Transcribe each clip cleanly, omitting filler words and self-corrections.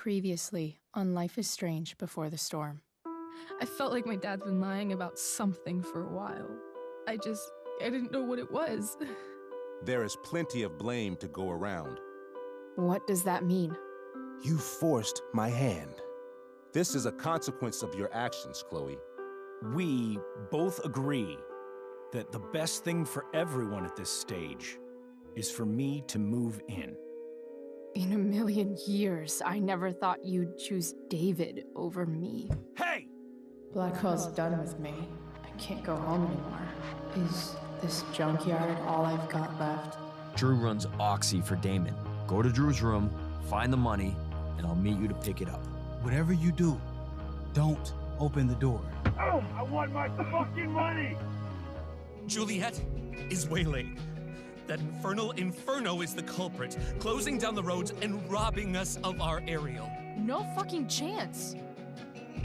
Previously on Life is Strange Before the Storm. I felt like my dad's been lying about something for a while. I didn't know what it was. There is plenty of blame to go around. What does that mean? You forced my hand. This is a consequence of your actions, Chloe. We both agree that the best thing for everyone at this stage is for me to move in. In a million years, I never thought you'd choose David over me. Hey! Blackwell's done with me. I can't go home anymore. Is this junkyard all I've got left? Drew runs Oxy for Damon. Go to Drew's room, find the money, and I'll meet you to pick it up. Whatever you do, don't open the door. Oh, I want my fucking money! Juliet is waylaid. That infernal inferno is the culprit, closing down the roads and robbing us of our aerial. No fucking chance.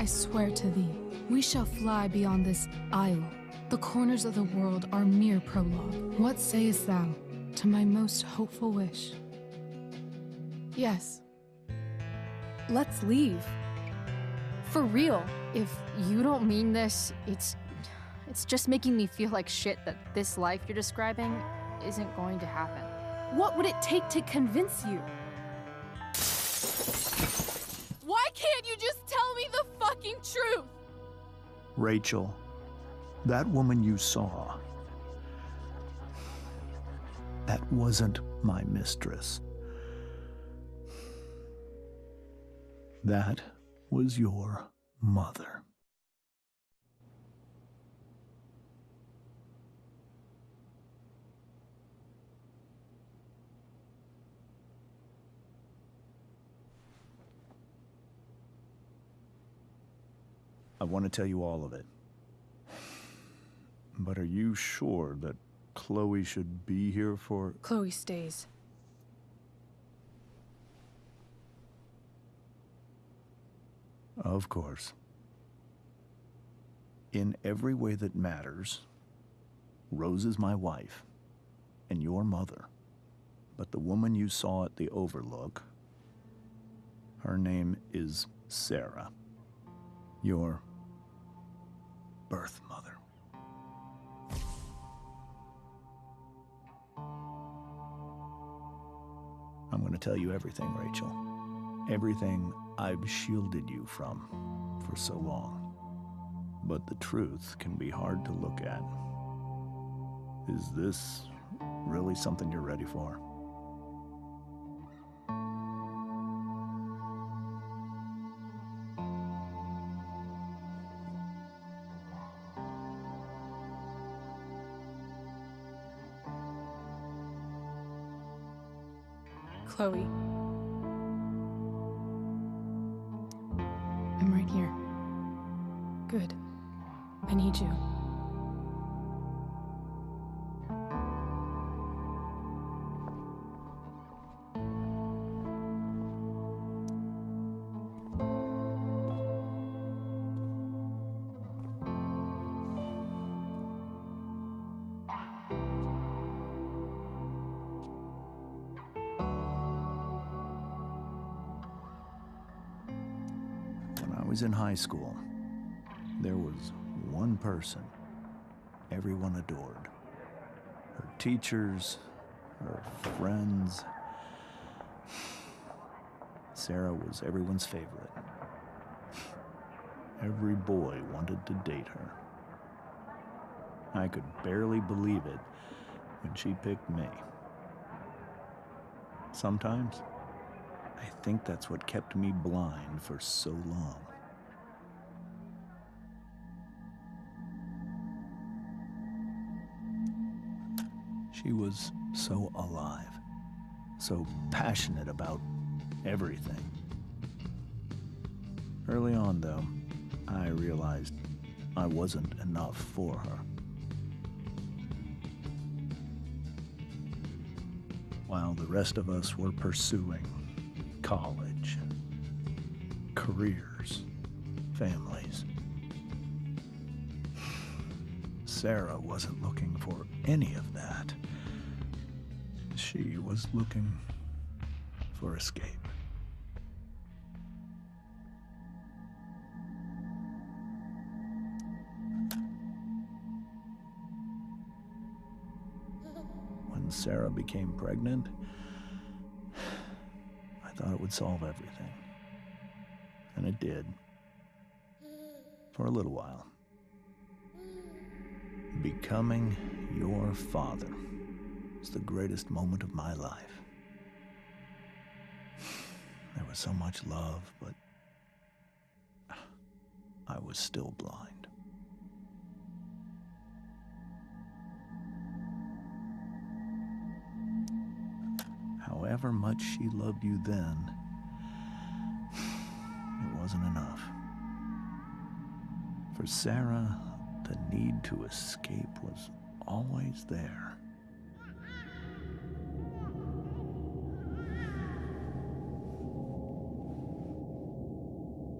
I swear to thee, we shall fly beyond this isle. The corners of the world are mere prologue. What sayest thou to my most hopeful wish? Yes. Let's leave. For real. If you don't mean this, it's just making me feel like shit that this life you're describing isn't going to happen. What would it take to convince you? Why can't you just tell me the fucking truth? Rachel, that woman you saw, that wasn't my mistress. That was your mother. I want to tell you all of it. But are you sure that Chloe should be here for... Chloe stays. Of course. In every way that matters, Rose is my wife and your mother. But the woman you saw at the Overlook, her name is Sarah. Your birth mother. I'm going to tell you everything, Rachel. Everything I've shielded you from for so long. But the truth can be hard to look at. Is this really something you're ready for? Chloe. I'm right here. Good. I need you. When I was in high school, there was one person everyone adored. Her teachers, her friends. Sarah was everyone's favorite. Every boy wanted to date her. I could barely believe it when she picked me. Sometimes, I think that's what kept me blind for so long. She was so alive, so passionate about everything. Early on, though, I realized I wasn't enough for her. While the rest of us were pursuing college, careers, families, Sarah wasn't looking for any of that. She was looking for escape. when Sarah became pregnant, I thought it would solve everything. And it did. For a little while. Becoming your father was the greatest moment of my life. There was so much love, but I was still blind. However much she loved you then, it wasn't enough. For Sarah, the need to escape was always there.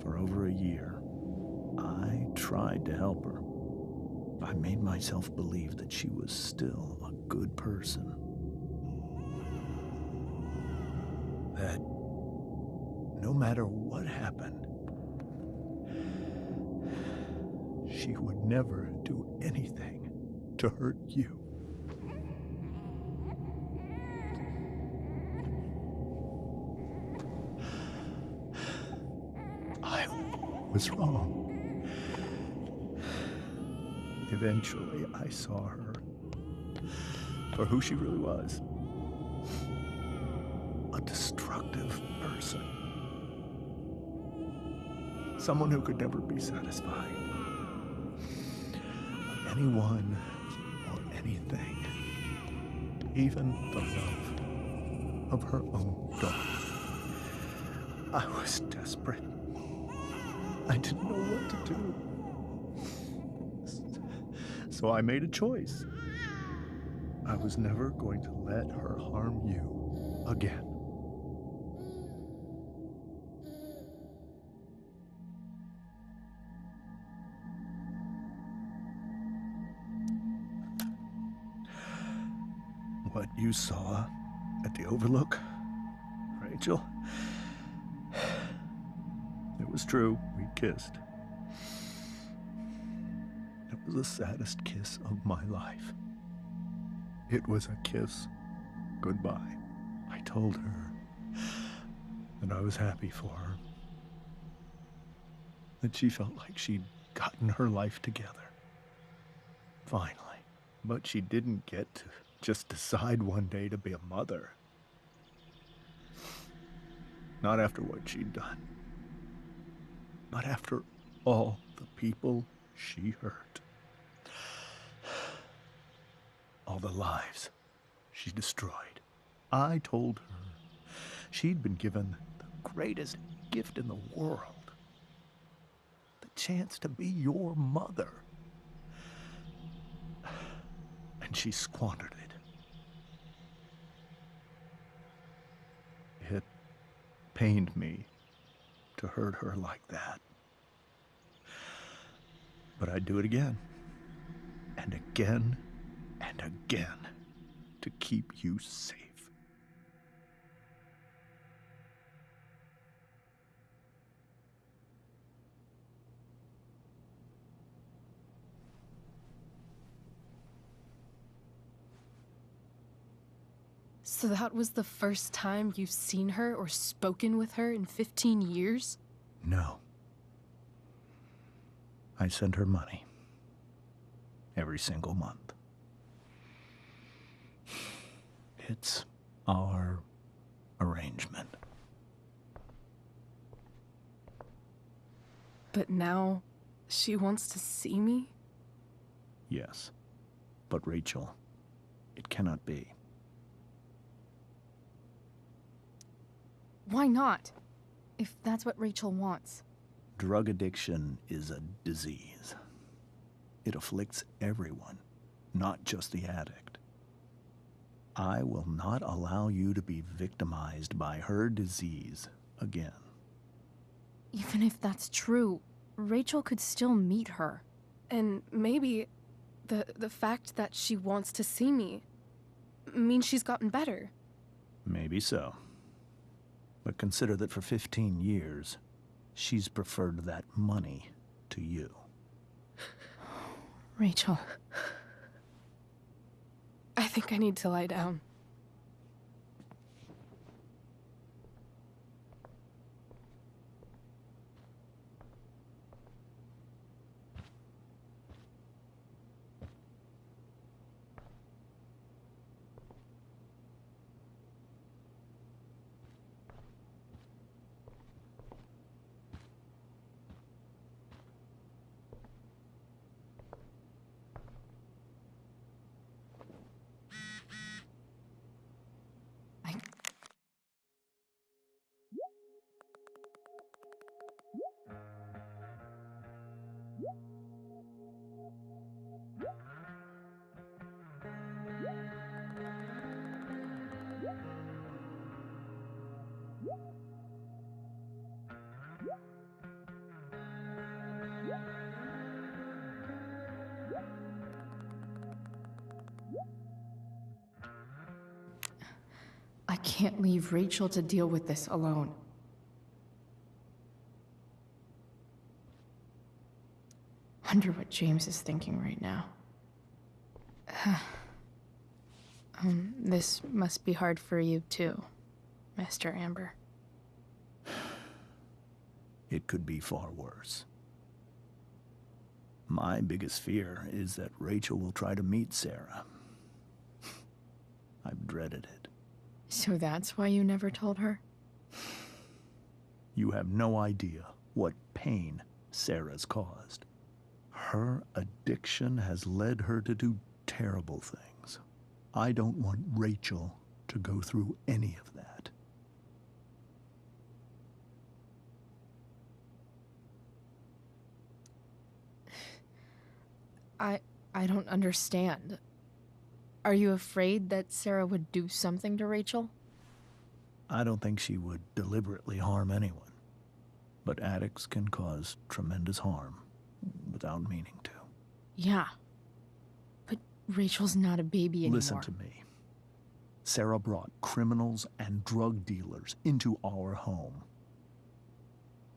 For over a year, I tried to help her. I made myself believe that she was still a good person. That no matter what happened, she would never do anything to hurt you. I was wrong. Eventually, I saw her for who she really was. A destructive person. Someone who could never be satisfied. Anyone or anything. Even the love of her own daughter. I was desperate. I didn't know what to do. So I made a choice. I was never going to let her harm you again. What you saw at the Overlook, Rachel, it was true. We kissed. It was the saddest kiss of my life. It was a kiss goodbye. I told her that I was happy for her. That she felt like she'd gotten her life together. Finally. But she didn't get to just decide one day to be a mother. Not after what she'd done. Not after all the people she hurt. All the lives she destroyed. I told her she'd been given the greatest gift in the world. The chance to be your mother. And she squandered it. It pained me to hurt her like that. But I'd do it again. And again. And again. To keep you safe. So that was the first time you've seen her or spoken with her in 15 years? No. I sent her money. Every single month. It's our arrangement. But now, she wants to see me? Yes. But Rachel, it cannot be. Why not? If that's what Rachel wants. Drug addiction is a disease. It afflicts everyone, not just the addict. I will not allow you to be victimized by her disease again. Even if that's true, Rachel could still meet her. And maybe the fact that she wants to see me means she's gotten better. Maybe so. But consider that for 15 years, she's preferred that money to you. Rachel. I think I need to lie down. I can't leave Rachel to deal with this alone. Wonder what James is thinking right now. This must be hard for you too, Mr. Amber. It could be far worse. My biggest fear is that Rachel will try to meet Sarah. I've dreaded it. So that's why you never told her? You have no idea what pain Sarah's caused. Her addiction has led her to do terrible things. I don't want Rachel to go through any of that. I don't understand. Are you afraid that Sarah would do something to Rachel? I don't think she would deliberately harm anyone. But addicts can cause tremendous harm without meaning to. Yeah. But Rachel's not a baby anymore. Listen to me. Sarah brought criminals and drug dealers into our home.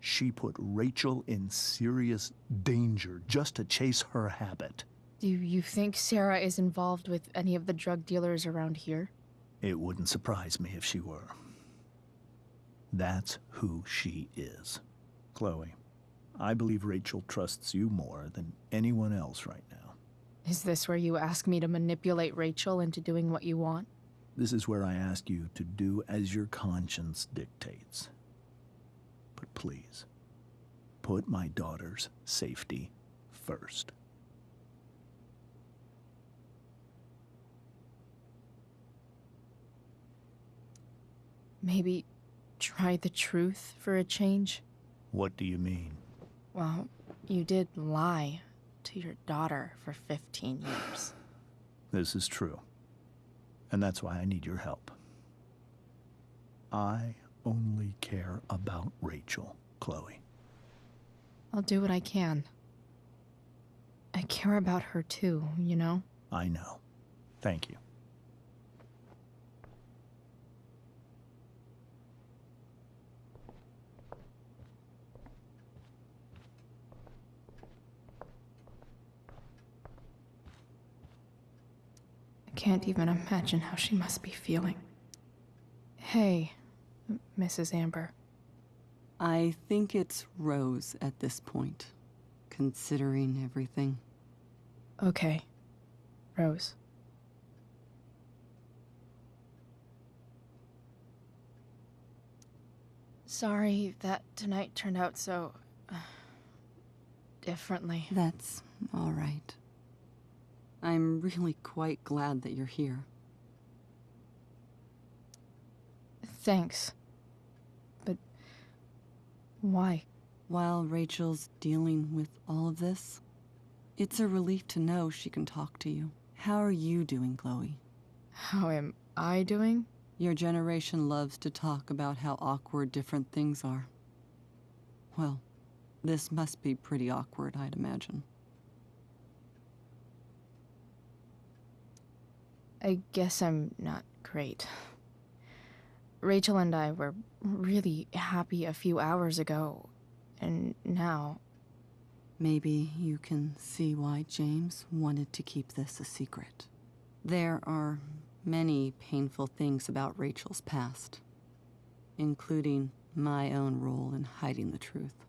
She put Rachel in serious danger just to chase her habit. Do you think Sarah is involved with any of the drug dealers around here? It wouldn't surprise me if she were. That's who she is. Chloe, I believe Rachel trusts you more than anyone else right now. Is this where you ask me to manipulate Rachel into doing what you want? This is where I ask you to do as your conscience dictates. But please, put my daughter's safety first. Maybe try the truth for a change? What do you mean? Well, you did lie to your daughter for 15 years. This is true. And that's why I need your help. I only care about Rachel, Chloe. I'll do what I can. I care about her too, you know? I know. Thank you. I can't even imagine how she must be feeling. Hey, Mrs. Amber. I think it's Rose at this point, considering everything. Okay, Rose. Sorry that tonight turned out so... differently. That's all right. I'm really quite glad that you're here. Thanks. But why? While Rachel's dealing with all of this, it's a relief to know she can talk to you. How are you doing, Chloe? How am I doing? Your generation loves to talk about how awkward different things are. Well, this must be pretty awkward, I'd imagine. I guess I'm not great. Rachel and I were really happy a few hours ago, and now... Maybe you can see why James wanted to keep this a secret. There are many painful things about Rachel's past, including my own role in hiding the truth.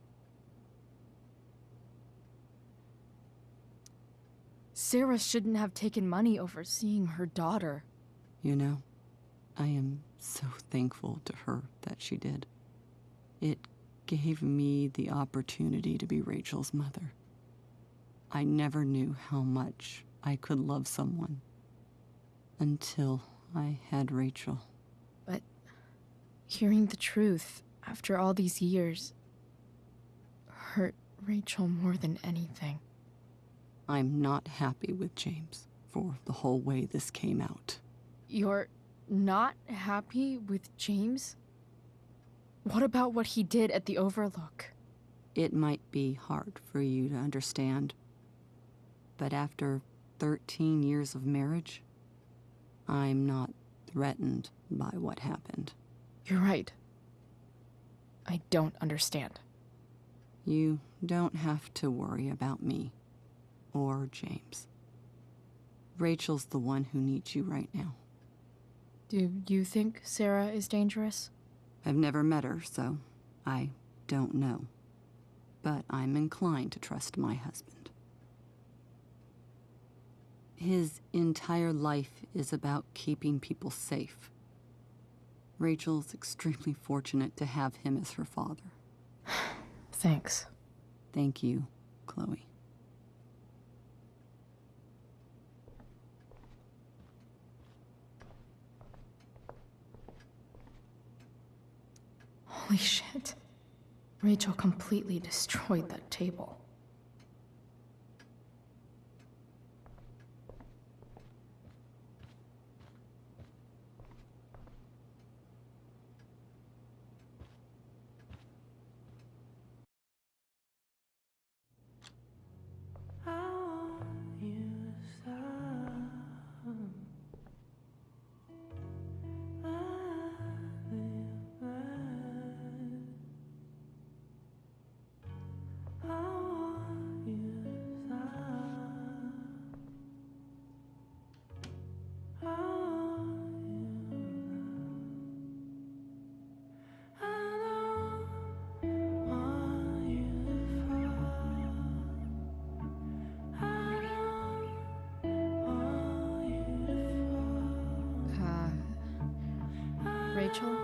Sarah shouldn't have taken money over seeing her daughter. You know, I am so thankful to her that she did. It gave me the opportunity to be Rachel's mother. I never knew how much I could love someone until I had Rachel. But hearing the truth after all these years hurt Rachel more than anything. I'm not happy with James for the whole way this came out. You're not happy with James? What about what he did at the Overlook? It might be hard for you to understand, but after 13 years of marriage, I'm not threatened by what happened. You're right. I don't understand. You don't have to worry about me or James. Rachel's the one who needs you right now. Do you think Sarah is dangerous? I've never met her, so I don't know. But I'm inclined to trust my husband. His entire life is about keeping people safe. Rachel's extremely fortunate to have him as her father. Thanks. Thank you, Chloe. Holy shit. Rachel completely destroyed that table. Rachel?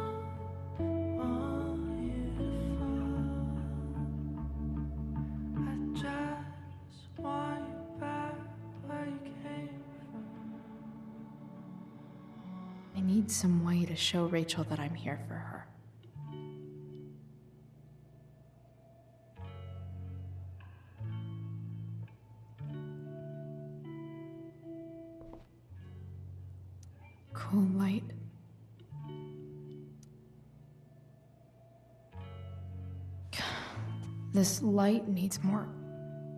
I need some way to show Rachel that I'm here for her. Cool light. This light needs more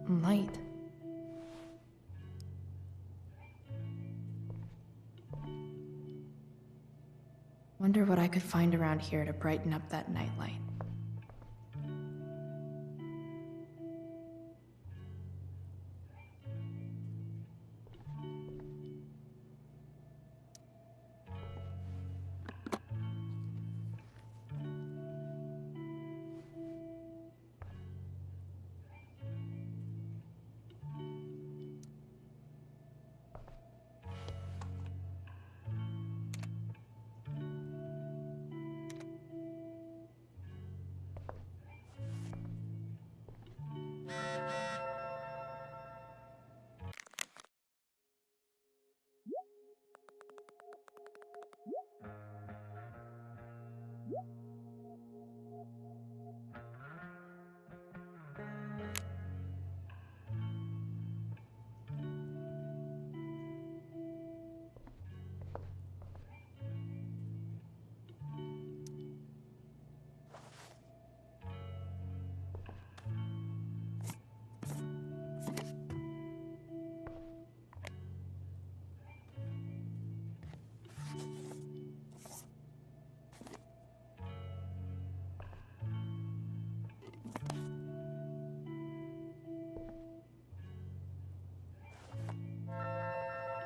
light. Wonder what I could find around here to brighten up that nightlight.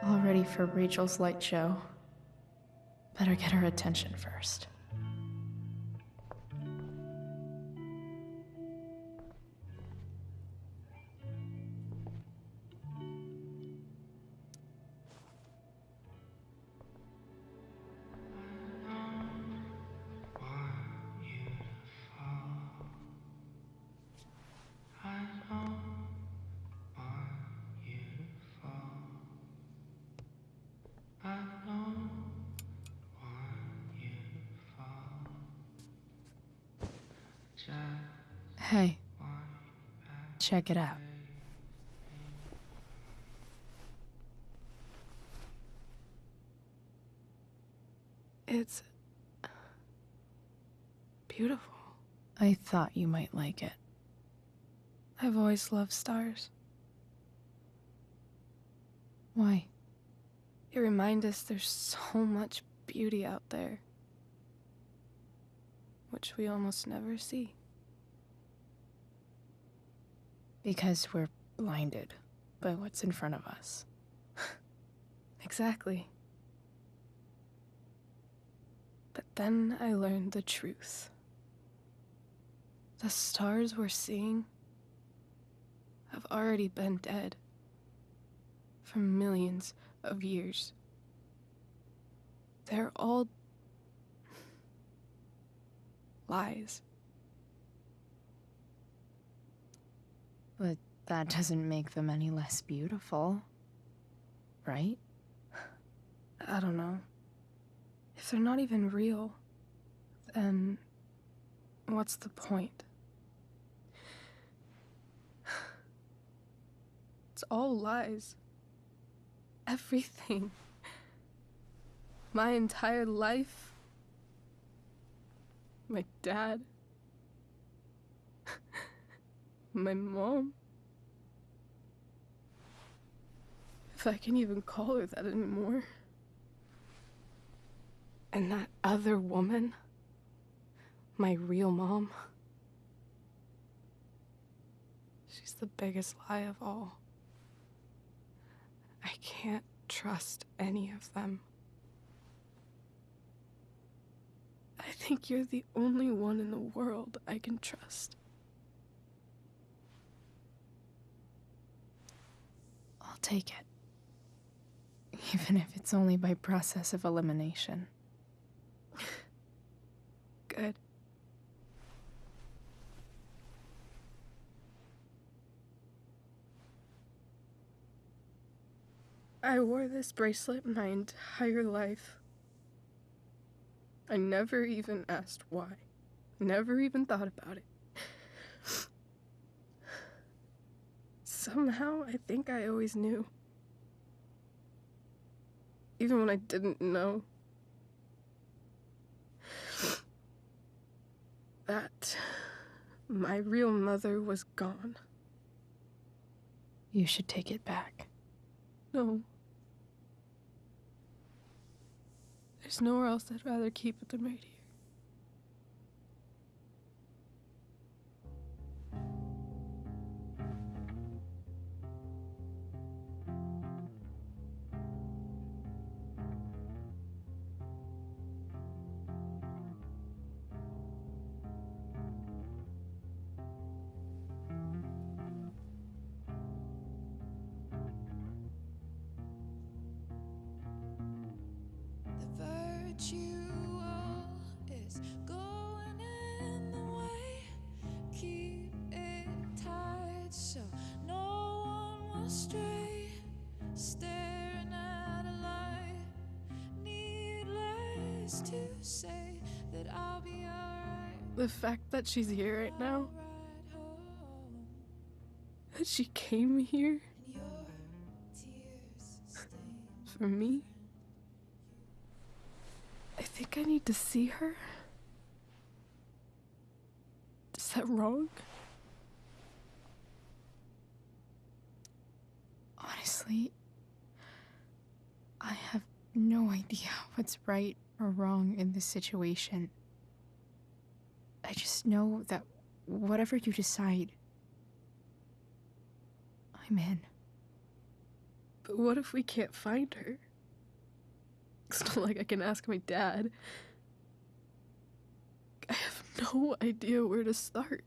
All ready for Rachel's light show. Better get her attention first. Hey, check it out. It's beautiful. I thought you might like it. I've always loved stars. Why? They remind us there's so much beauty out there, which we almost never see. Because we're blinded by what's in front of us. Exactly. But then I learned the truth. The stars we're seeing have already been dead for millions of years. They're all lies. But that doesn't make them any less beautiful, right? I don't know. If they're not even real, then what's the point? It's all lies. Everything. My entire life. My dad. My mom. If I can even call her that anymore. And that other woman, my real mom, she's the biggest lie of all. I can't trust any of them. I think you're the only one in the world I can trust. I'll take it. Even if it's only by process of elimination. Good. I wore this bracelet my entire life. I never even asked why. Never even thought about it. Somehow, I think I always knew. Even when I didn't know. That my real mother was gone. You should take it back. No. There's nowhere else I'd rather keep it than right here. Is going in the way. Keep it tight so no one will stray. Staring at a light. Needless to say that I'll be alright. The fact that she's here right now, that she came here for me. I think I need to see her. Is that wrong? Honestly, I have no idea what's right or wrong in this situation. I just know that whatever you decide, I'm in. But what if we can't find her? It's not like I can ask my dad. I have no idea where to start.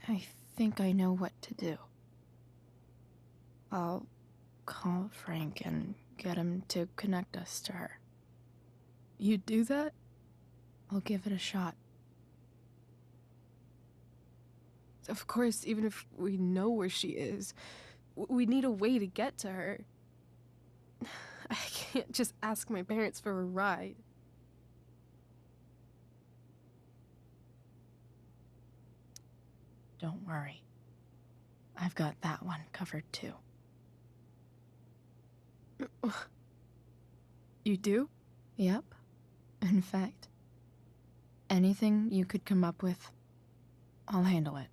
I think I know what to do. I'll call Frank and get him to connect us to her. You do that? I'll give it a shot. Of course, even if we know where she is, we need a way to get to her. I can't just ask my parents for a ride. Don't worry. I've got that one covered too. You do? Yep. In fact, anything you could come up with, I'll handle it.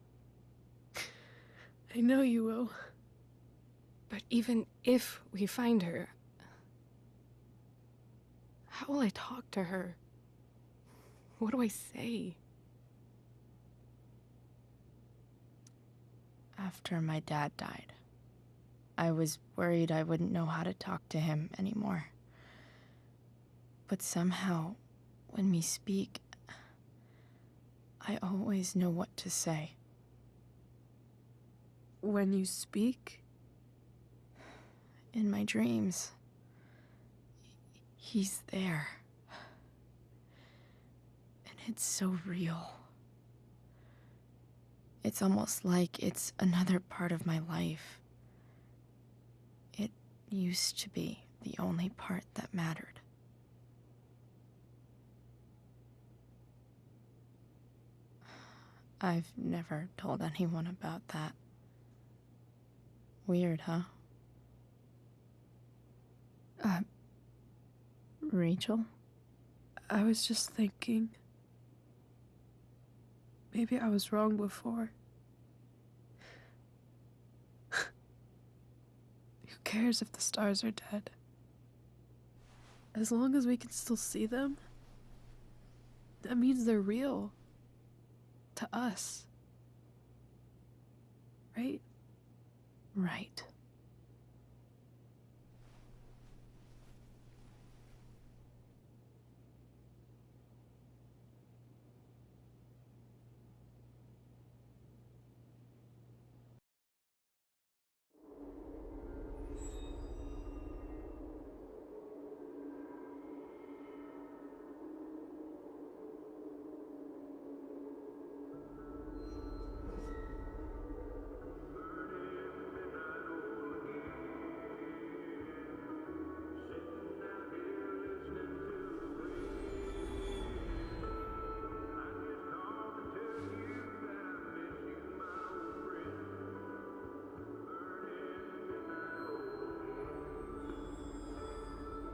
I know you will. But even if we find her, how will I talk to her? What do I say? After my dad died, I was worried I wouldn't know how to talk to him anymore. But somehow, when we speak, I always know what to say. When you speak? In my dreams, he's there. And it's so real. It's almost like it's another part of my life. It used to be the only part that mattered. I've never told anyone about that. Weird, huh? Rachel? I was just thinking. Maybe I was wrong before. Who cares if the stars are dead? As long as we can still see them, that means they're real. To us. Right? Right.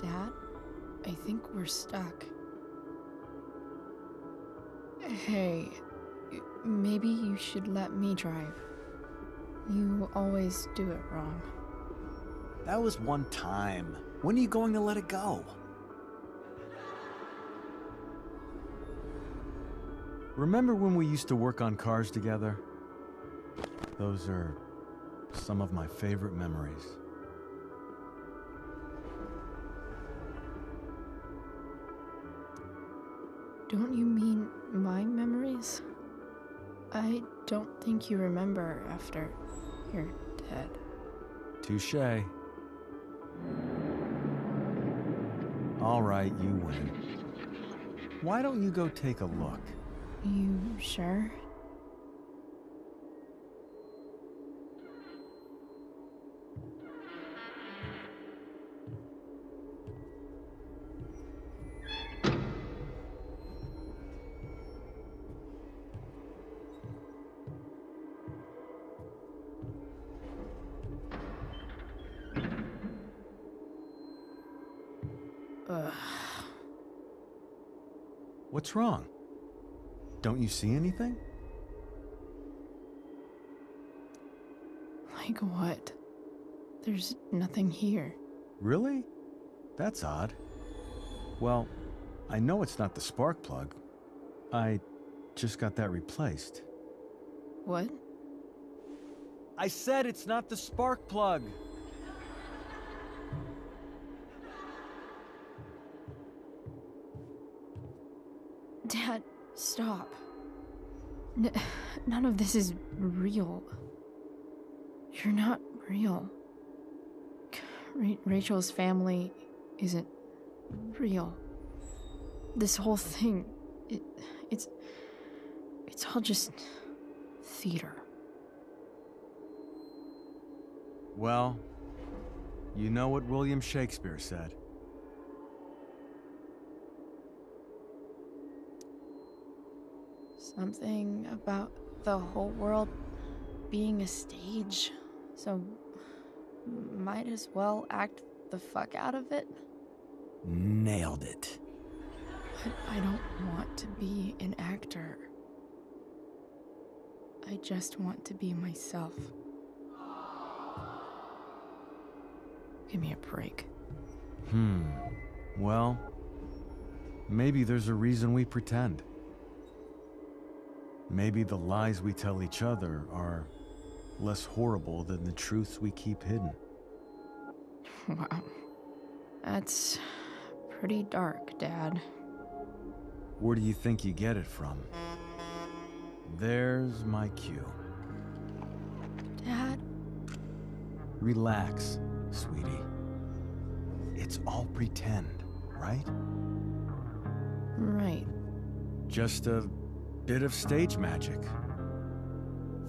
Dad, I think we're stuck. Hey, maybe you should let me drive. You always do it wrong. That was one time. When are you going to let it go? Remember when we used to work on cars together? Those are some of my favorite memories. Don't you mean my memories? I don't think you remember after you're dead. Touché. All right, you win. Why don't you go take a look? You sure? Ugh. What's wrong? Don't you see anything? Like what? There's nothing here. Really? That's odd. Well, I know it's not the spark plug. I just got that replaced. What? I said it's not the spark plug. Dad, stop. None of this is real. You're not real. Rachel's family isn't real. This whole thing, it's all just theater. Well, you know what William Shakespeare said. Something about the whole world being a stage, so might as well act the fuck out of it. Nailed it. But I don't want to be an actor. I just want to be myself. Give me a break. Well, maybe there's a reason we pretend. Maybe the lies we tell each other are less horrible than the truths we keep hidden. Wow. That's pretty dark, Dad. Where do you think you get it from? There's my cue. Dad? Relax, sweetie. It's all pretend, right? Right. Just a bit of stage magic.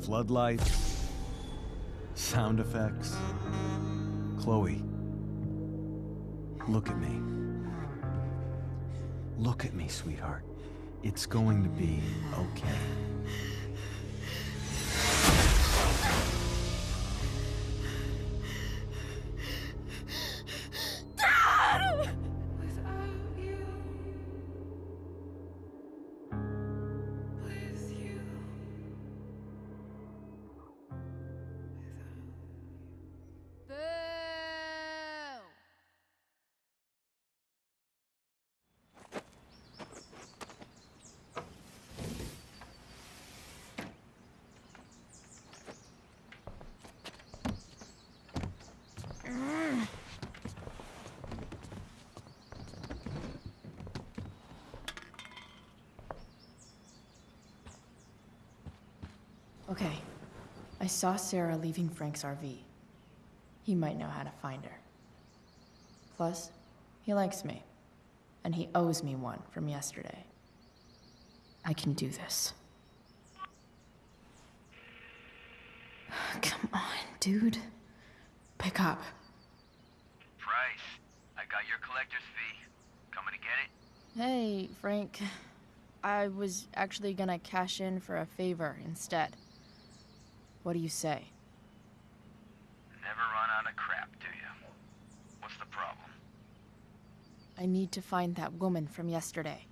Floodlights, sound effects. Chloe, look at me. Look at me, sweetheart. It's going to be okay. Okay. I saw Sarah leaving Frank's RV. He might know how to find her. Plus, he likes me. And he owes me one from yesterday. I can do this. Come on, dude. Pick up. Price, I got your collector's fee. Coming to get it? Hey, Frank. I was actually gonna cash in for a favor instead. What do you say? Never run out of crap, do you? What's the problem? I need to find that woman from yesterday.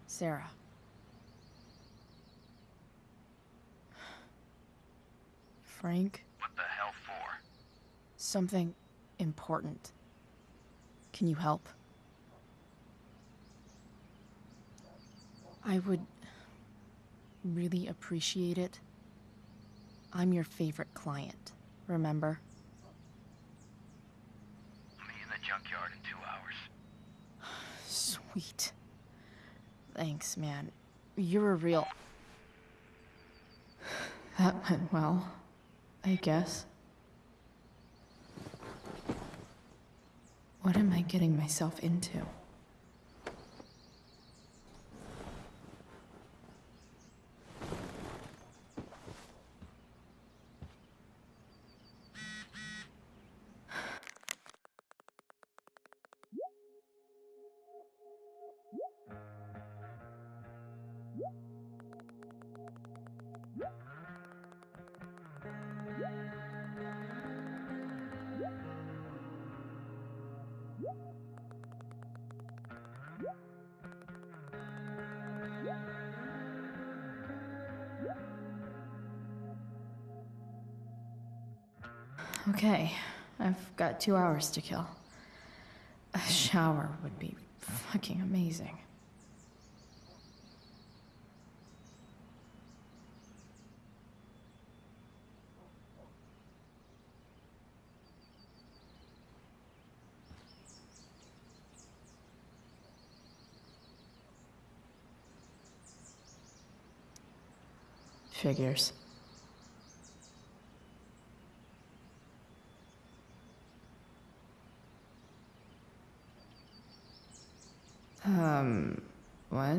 Sarah. Frank? What the hell for? Something important. Can you help? I would really appreciate it. I'm your favorite client, remember? I'll meet you in the junkyard in 2 hours. Sweet. Thanks, man. You're a real... That went well, I guess. What am I getting myself into? Okay, I've got 2 hours to kill. A shower would be fucking amazing. Figures. What?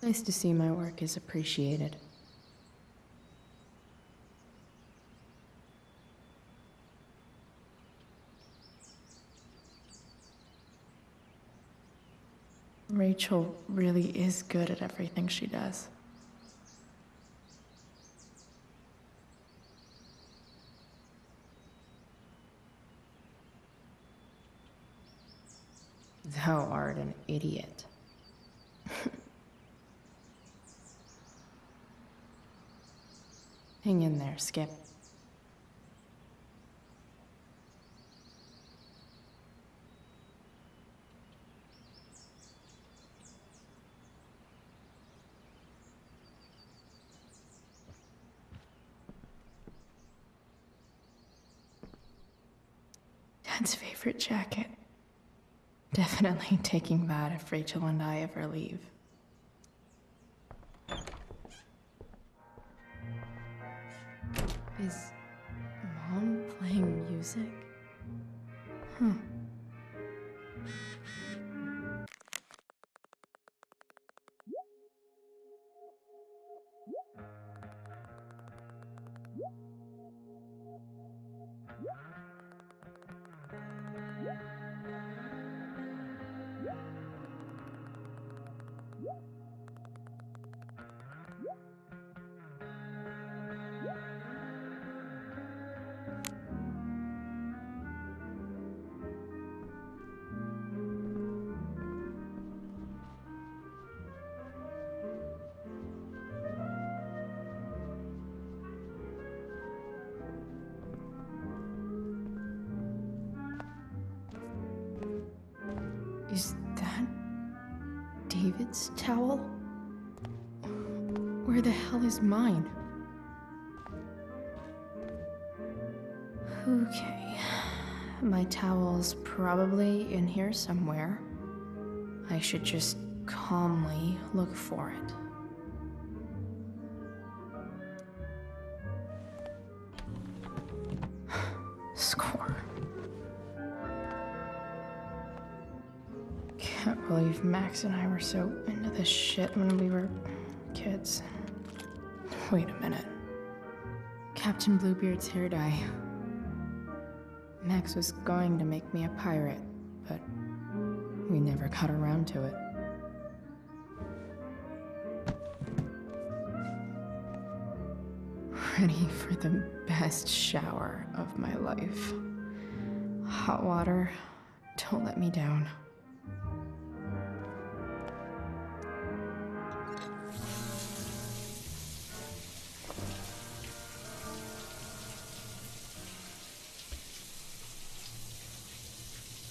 Nice to see my work is appreciated. Rachel really is good at everything she does. Thou art an idiot. Hang in there, Skip. Dad's favorite jacket. Definitely taking that if Rachel and I ever leave. Is Mom playing music? Huh. Is that David's towel? Where the hell is mine? Okay, my towel's probably in here somewhere. I should just calmly look for it. Score. Can't believe Max and I were so into this shit when we were kids. Wait a minute. Captain Bluebeard's hair dye. Max was going to make me a pirate, but we never got around to it. Ready for the best shower of my life. Hot water, don't let me down.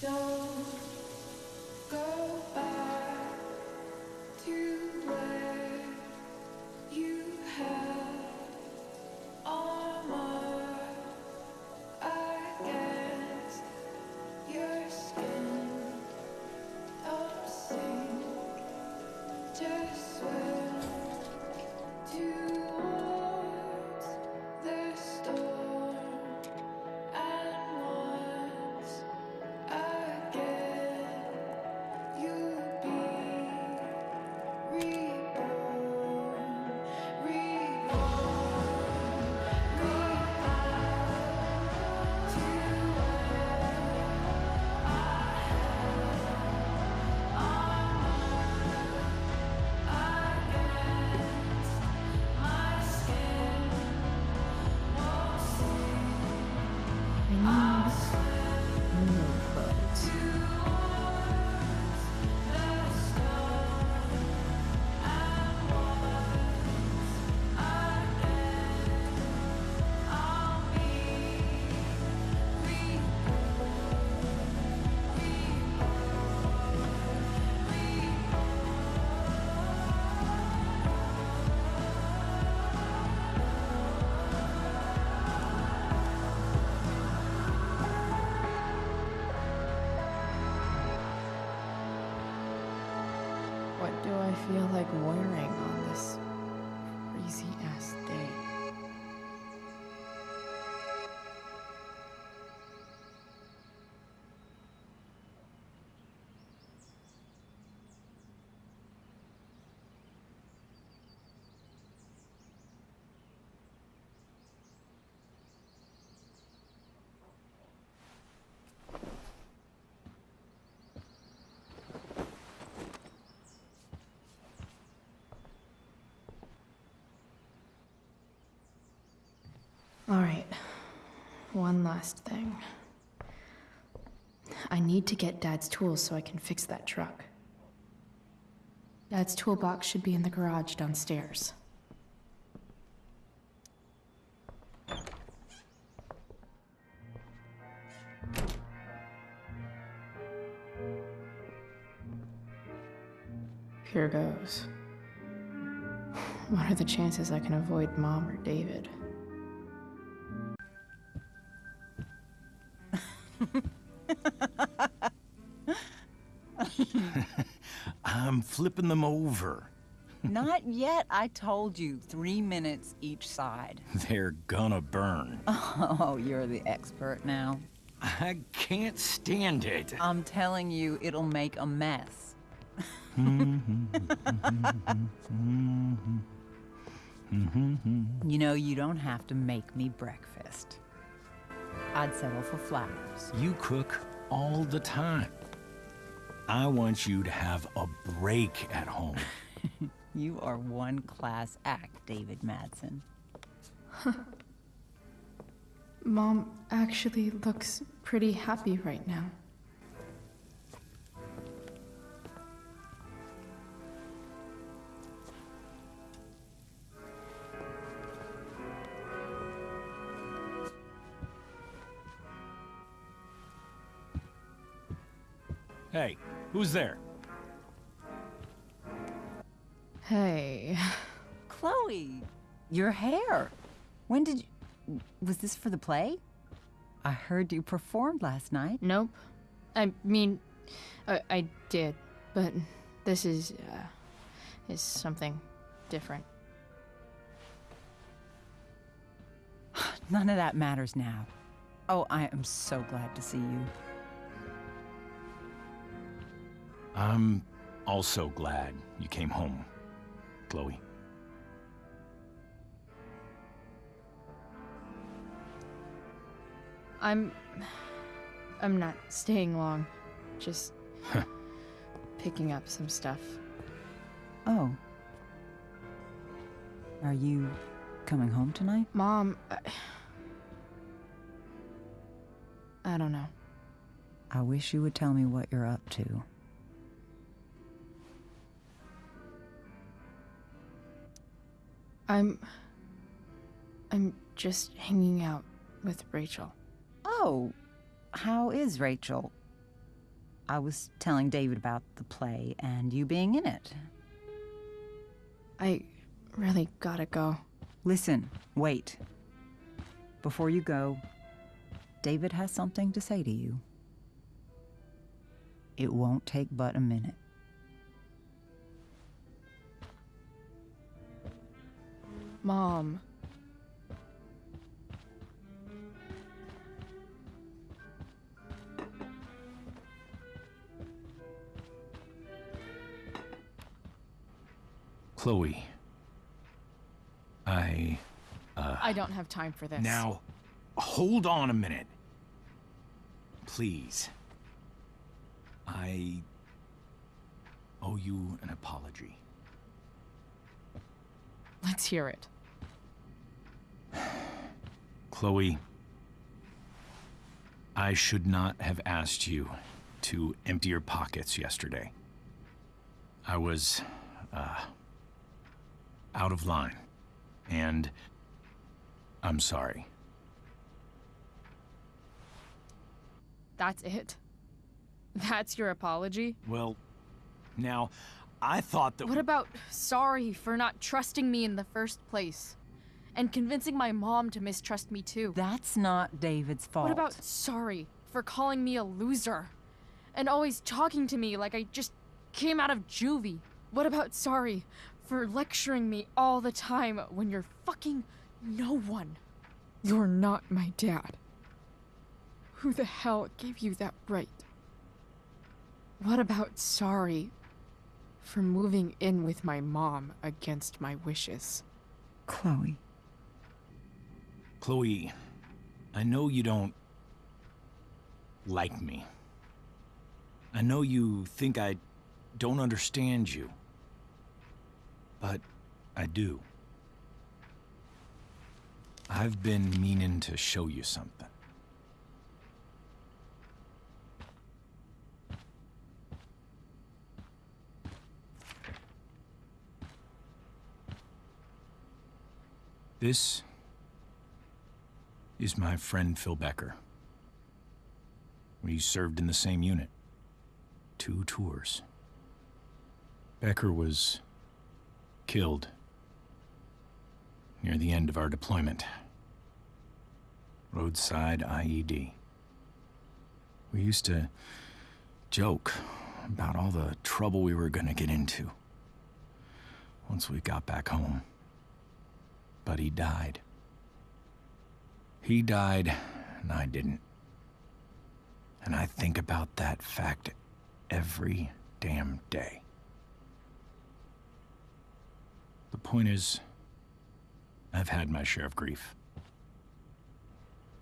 Don't go back to where you had armor against your skin. What do I feel like wearing on this crazy-ass day? All right, one last thing. I need to get Dad's tools so I can fix that truck. Dad's toolbox should be in the garage downstairs. Here goes. What are the chances I can avoid Mom or David? I'm flipping them over. Not yet. I told you, 3 minutes each side. They're gonna burn. Oh, you're the expert now. I can't stand it. I'm telling you, it'll make a mess. You know, you don't have to make me breakfast. I'd settle for flowers. You cook all the time. I want you to have a break at home. You are one class act, David Madsen. Mom actually looks pretty happy right now. Hey, who's there? Hey. Chloe, your hair. When did you... Was this for the play? I heard you performed last night. Nope. I mean, I did, but this is something different. None of that matters now. Oh, I am so glad to see you. I'm also glad you came home, Chloe. I'm not staying long. Just picking up some stuff. Oh. Are you coming home tonight? Mom, I don't know. I wish you would tell me what you're up to. I'm just hanging out with Rachel. Oh, how is Rachel? I was telling David about the play and you being in it. I really gotta go. Listen, wait. Before you go, David has something to say to you. It won't take but a minute. Mom. Chloe. I don't have time for this. Now, hold on a minute. Please. I owe you an apology. Let's hear it. Chloe, I should not have asked you to empty your pockets yesterday. I was, out of line, and I'm sorry. That's it? That's your apology? Well, now, I thought that... What about sorry for not trusting me in the first place? And convincing my mom to mistrust me too? That's not David's fault. What about sorry for calling me a loser? And always talking to me like I just came out of juvie? What about sorry for lecturing me all the time when you're fucking no one? You're not my dad. Who the hell gave you that right? What about sorry for moving in with my mom against my wishes? Chloe. Chloe, I know you don't like me. I know you think I don't understand you. But I do. I've been meaning to show you something. This is my friend Phil Becker. We served in the same unit. 2 tours. Becker was killed near the end of our deployment. Roadside IED. We used to joke about all the trouble we were gonna get into once we got back home. But he died. He died, and I didn't. And I think about that fact every damn day. The point is, I've had my share of grief.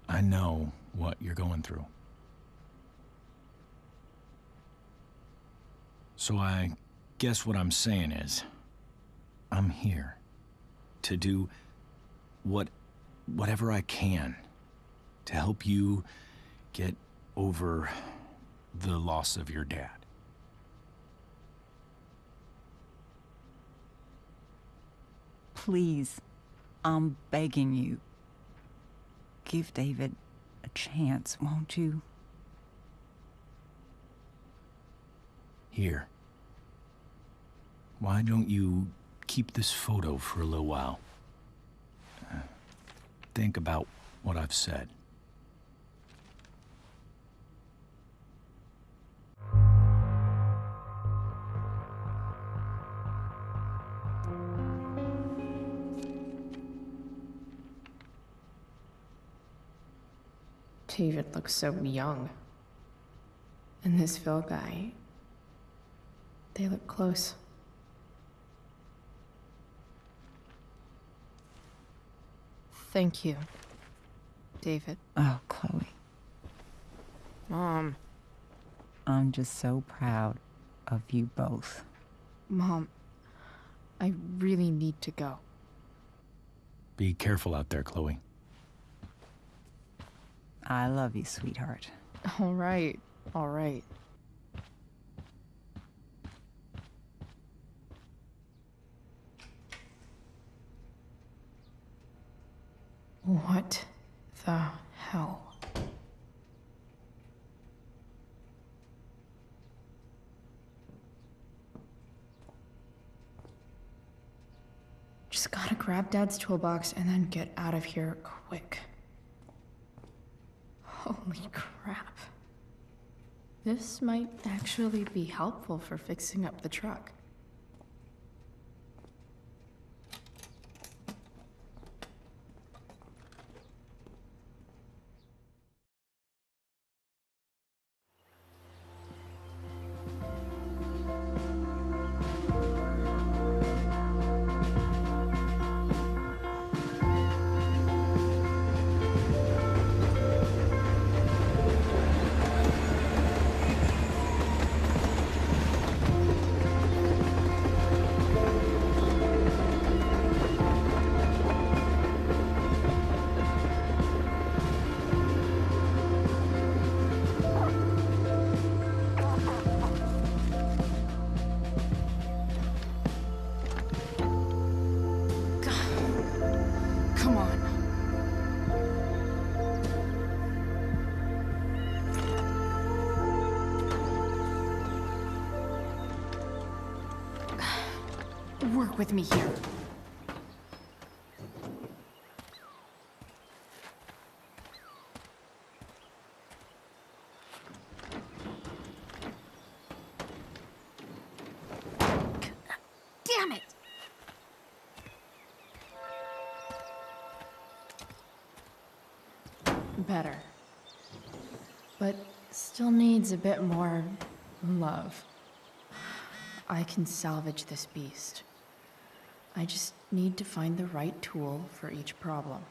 I know what you're going through. So I guess what I'm saying is, I'm here to do whatever I can to help you get over the loss of your dad. Please, I'm begging you. Give David a chance, won't you? Here. Why don't you keep this photo for a little while? Think about what I've said. David looks so young. And this Phil guy, they look close. Thank you, David. Oh, Chloe. Mom. I'm just so proud of you both. Mom, I really need to go. Be careful out there, Chloe. I love you, sweetheart. All right, all right. What the hell? Just gotta grab Dad's toolbox and then get out of here quick. Holy crap. This might actually be helpful for fixing up the truck. Come on. Work with me here. better. But still needs a bit more love. I can salvage this beast. I just need to find the right tool for each problem.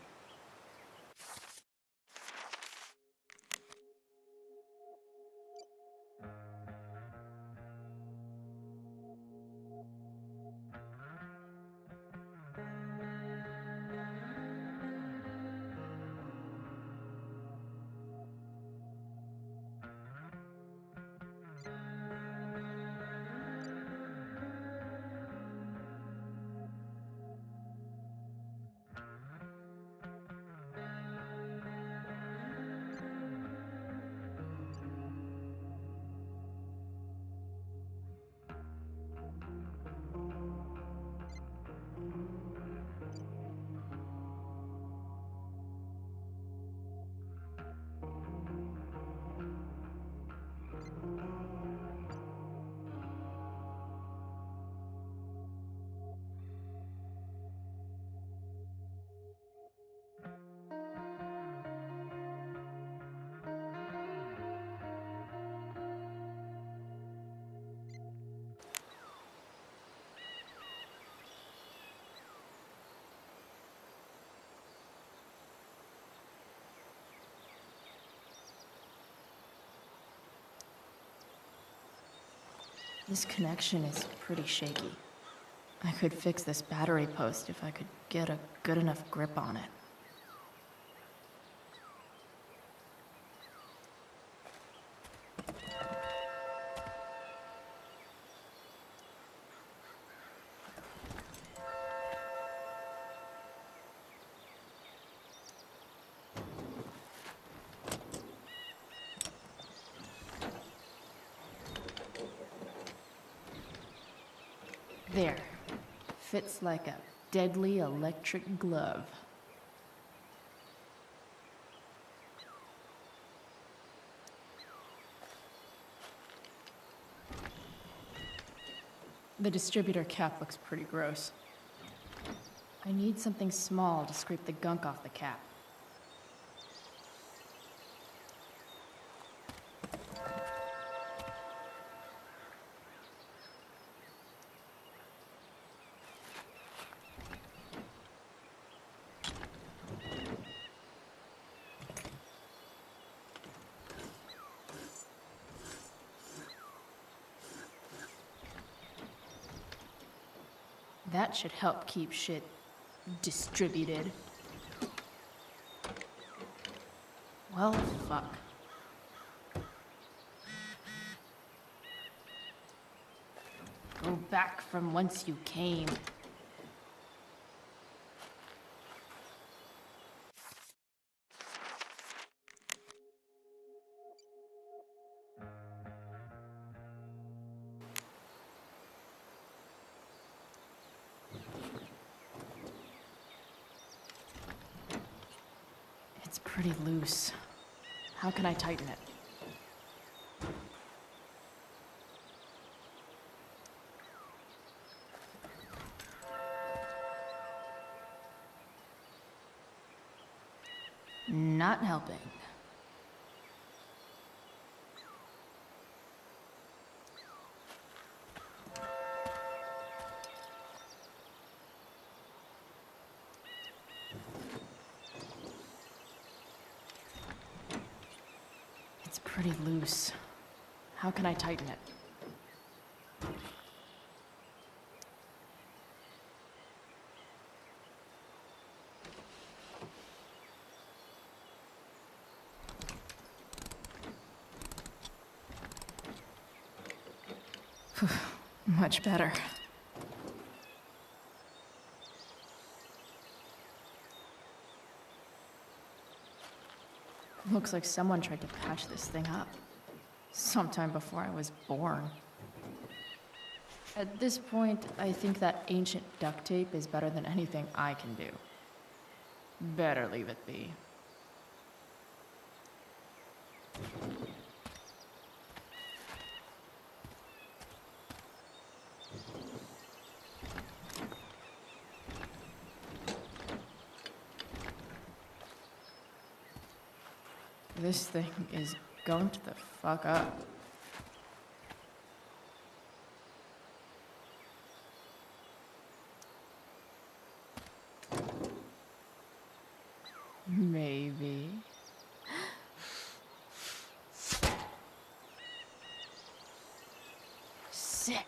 This connection is pretty shaky. I could fix this battery post if I could get a good enough grip on it. There. Fits like a deadly electric glove. The distributor cap looks pretty gross. I need something small to scrape the gunk off the cap. That should help keep shit distributed. Well, fuck. Go back from whence you came. It's pretty loose. How can I tighten it? Not helping. It's pretty loose. How can I tighten it? Much better. Looks like someone tried to patch this thing up. Sometime before I was born. At this point, I think that ancient duct tape is better than anything I can do. Better leave it be. This thing is going to the fuck up. Maybe. Sick.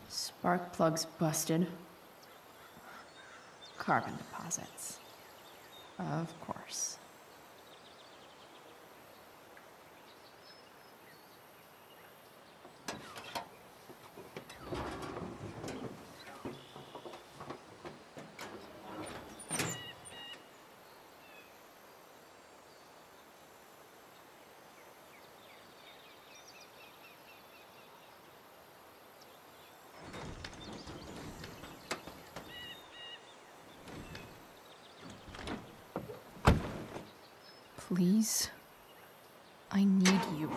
Spark plugs busted. Carbon deposits. Of course. Please, I need you.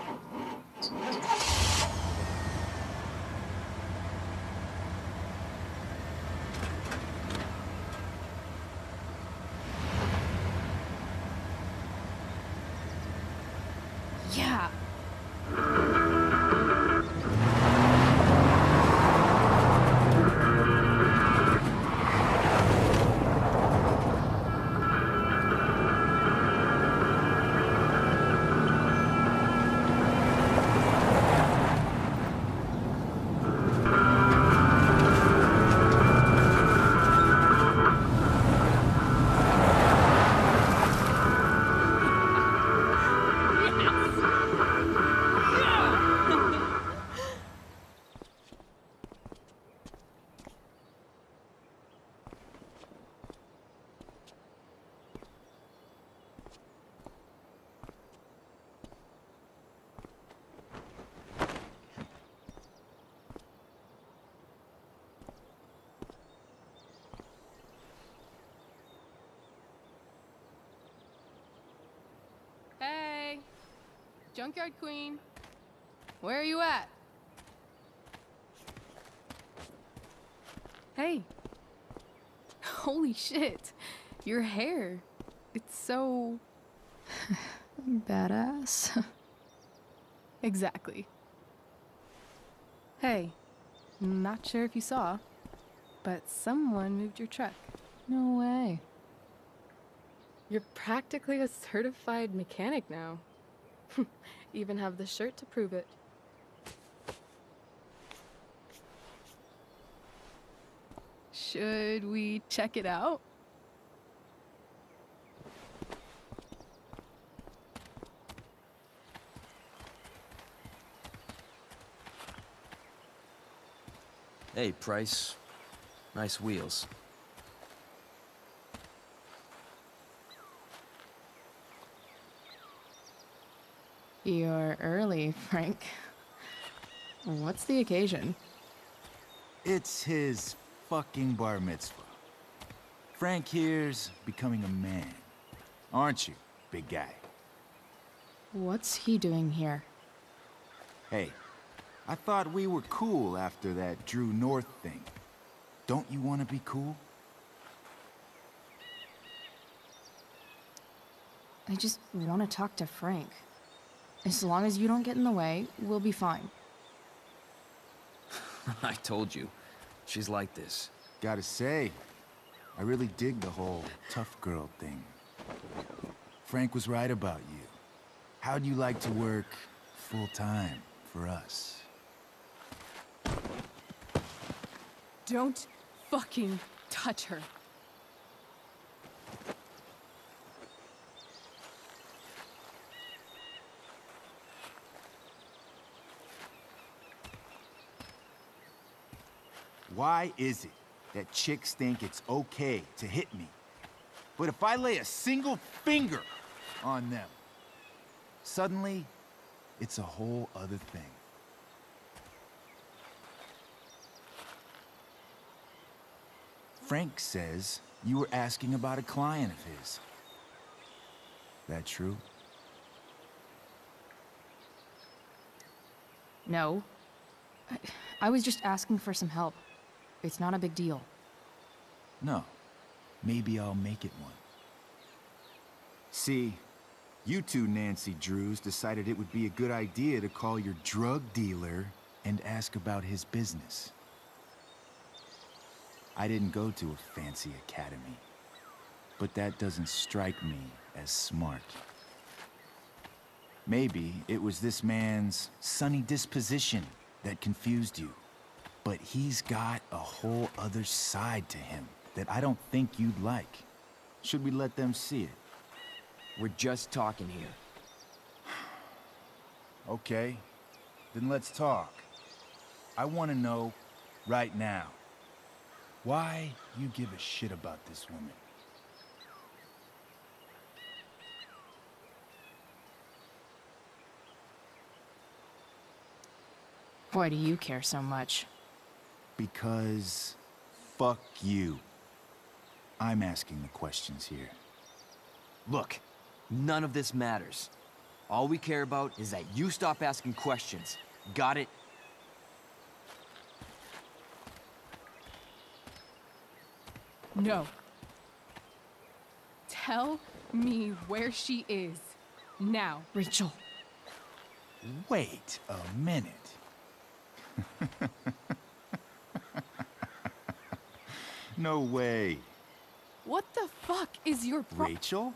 Yeah. Hey, Junkyard Queen, where are you at? Hey, holy shit, your hair, it's so... Badass. Exactly. Hey, not sure if you saw, but someone moved your truck. No way. You're practically a certified mechanic now. Even have the shirt to prove it. Should we check it out? Hey, Price. Nice wheels. You're early, Frank. What's the occasion? It's his fucking bar mitzvah. Frank here's becoming a man. Aren't you, big guy? What's he doing here? Hey, I thought we were cool after that Drew North thing. Don't you want to be cool? I just want to talk to Frank. As long as you don't get in the way, we'll be fine. I told you. She's like this. Gotta say, I really dig the whole tough girl thing. Frank was right about you. How'd you like to work full-time for us? Don't fucking touch her. Why is it that chicks think it's okay to hit me? But if I lay a single finger on them, suddenly, it's a whole other thing. Frank says you were asking about a client of his. That true? No. I was just asking for some help. It's not a big deal. No. Maybe I'll make it one. See, you two Nancy Drews decided it would be a good idea to call your drug dealer and ask about his business. I didn't go to a fancy academy, but that doesn't strike me as smart. Maybe it was this man's sunny disposition that confused you, but he's got a whole other side to him that I don't think you'd like. Should we let them see it? We're just talking here. Okay, then let's talk. I want to know right now why you give a shit about this woman. Why do you care so much? Because fuck you. I'm asking the questions here. Look, none of this matters. All we care about is that you stop asking questions. Got it? No. Tell me where she is. Now. Rachel. Wait a minute. No way. What the fuck is your Rachel?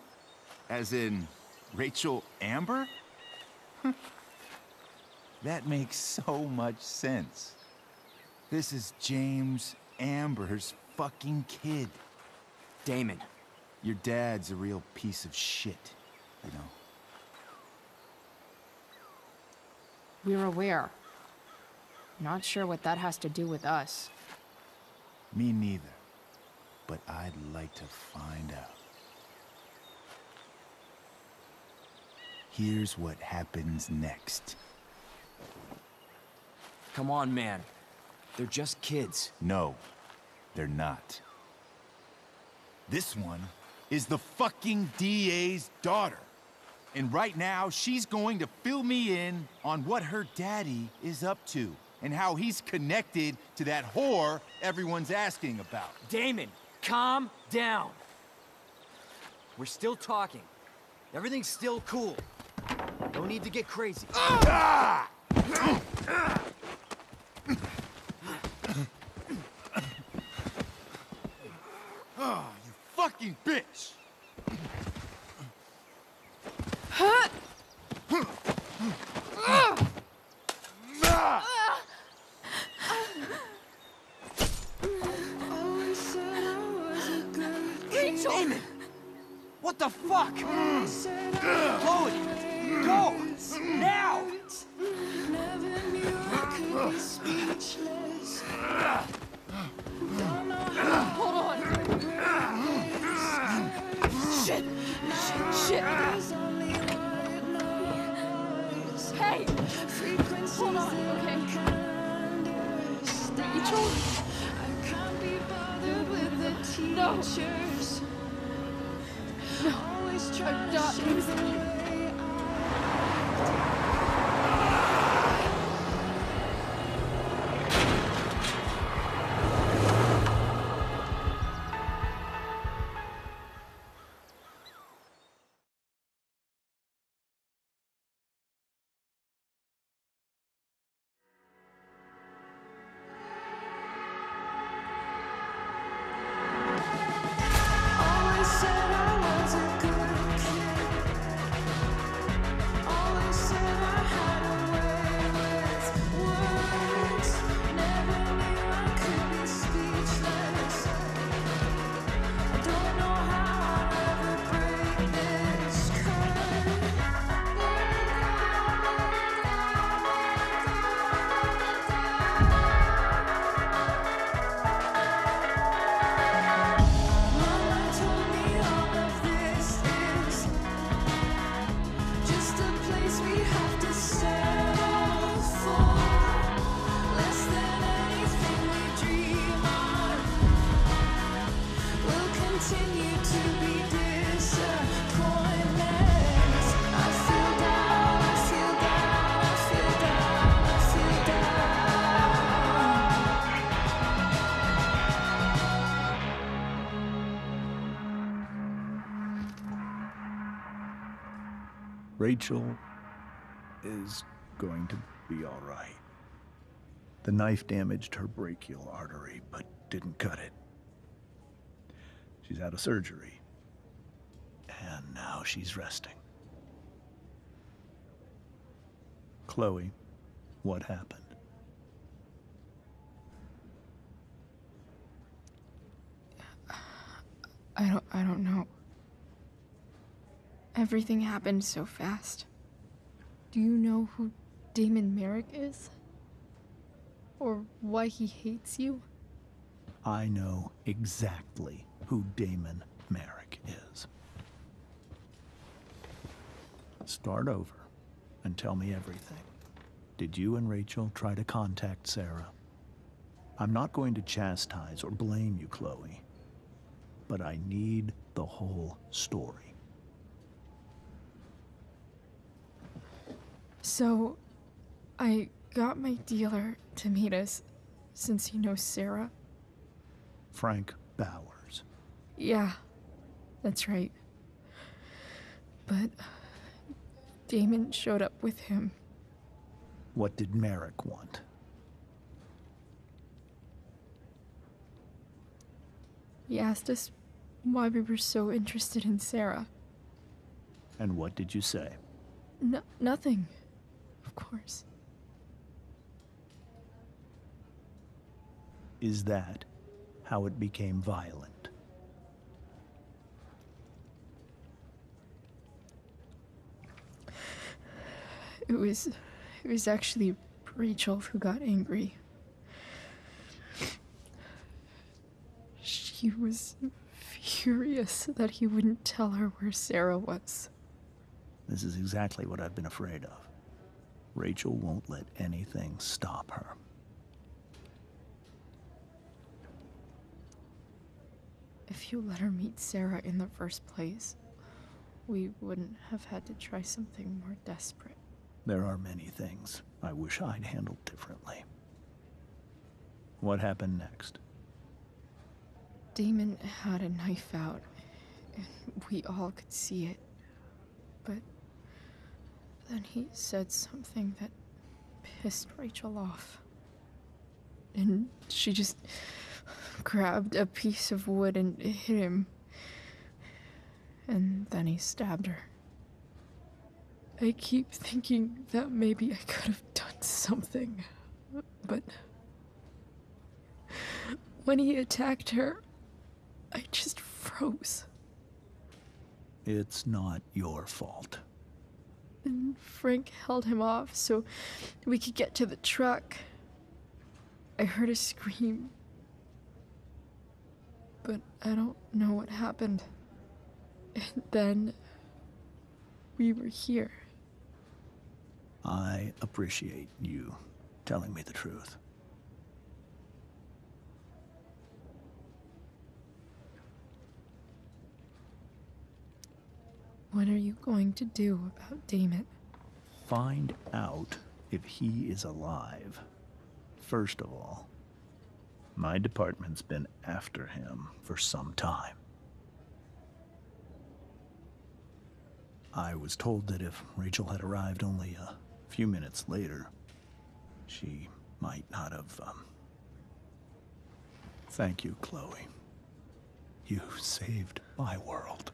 As in, Rachel Amber? That makes so much sense. This is James Amber's fucking kid. Damon. Your dad's a real piece of shit, you know? We're aware. Not sure what that has to do with us. Me neither. But I'd like to find out. Here's what happens next. Come on, man. They're just kids. No, they're not. This one is the fucking DA's daughter. And right now, she's going to fill me in on what her daddy is up to and how he's connected to that whore everyone's asking about. Damon, calm down. We're still talking. Everything's still cool. No need to get crazy. Ah! Oh, you fucking bitch! Rachel! Damon! What the fuck? Chloe! Go! Now! Hold on! Shit! Shit! Hey! Hold on, okay? Rachel? No! No! I'm not losing you! Rachel is going to be all right. The knife damaged her brachial artery, but didn't cut it. She's out of surgery, and now she's resting. Chloe, what happened? I don't know. Everything happened so fast. Do you know who Damon Merrick is? Or why he hates you? I know exactly who Damon Merrick is. Start over and tell me everything. Did you and Rachel try to contact Sarah? I'm not going to chastise or blame you, Chloe, but I need the whole story. So, I got my dealer to meet us, since he knows Sarah. Frank Bowers. Yeah, that's right. But Damon showed up with him. What did Merrick want? He asked us why we were so interested in Sarah. And what did you say? Nothing, of course. Is that how it became violent? It was actually Rachel who got angry. She was furious that he wouldn't tell her where Sarah was. This is exactly what I've been afraid of. Rachel won't let anything stop her. If you let her meet Sarah in the first place, we wouldn't have had to try something more desperate. There are many things I wish I'd handled differently. What happened next? Damon had a knife out, and we all could see it. But then he said something that pissed Rachel off. And she just grabbed a piece of wood and hit him. And then he stabbed her. I keep thinking that maybe I could have done something, but when he attacked her, I just froze. It's not your fault. And Frank held him off so we could get to the truck. I heard a scream, but I don't know what happened. And then we were here. I appreciate you telling me the truth. What are you going to do about Damon? Find out if he is alive. First of all, my department's been after him for some time. I was told that if Rachel had arrived only a few minutes later, she might not have, Thank you, Chloe. You saved my world.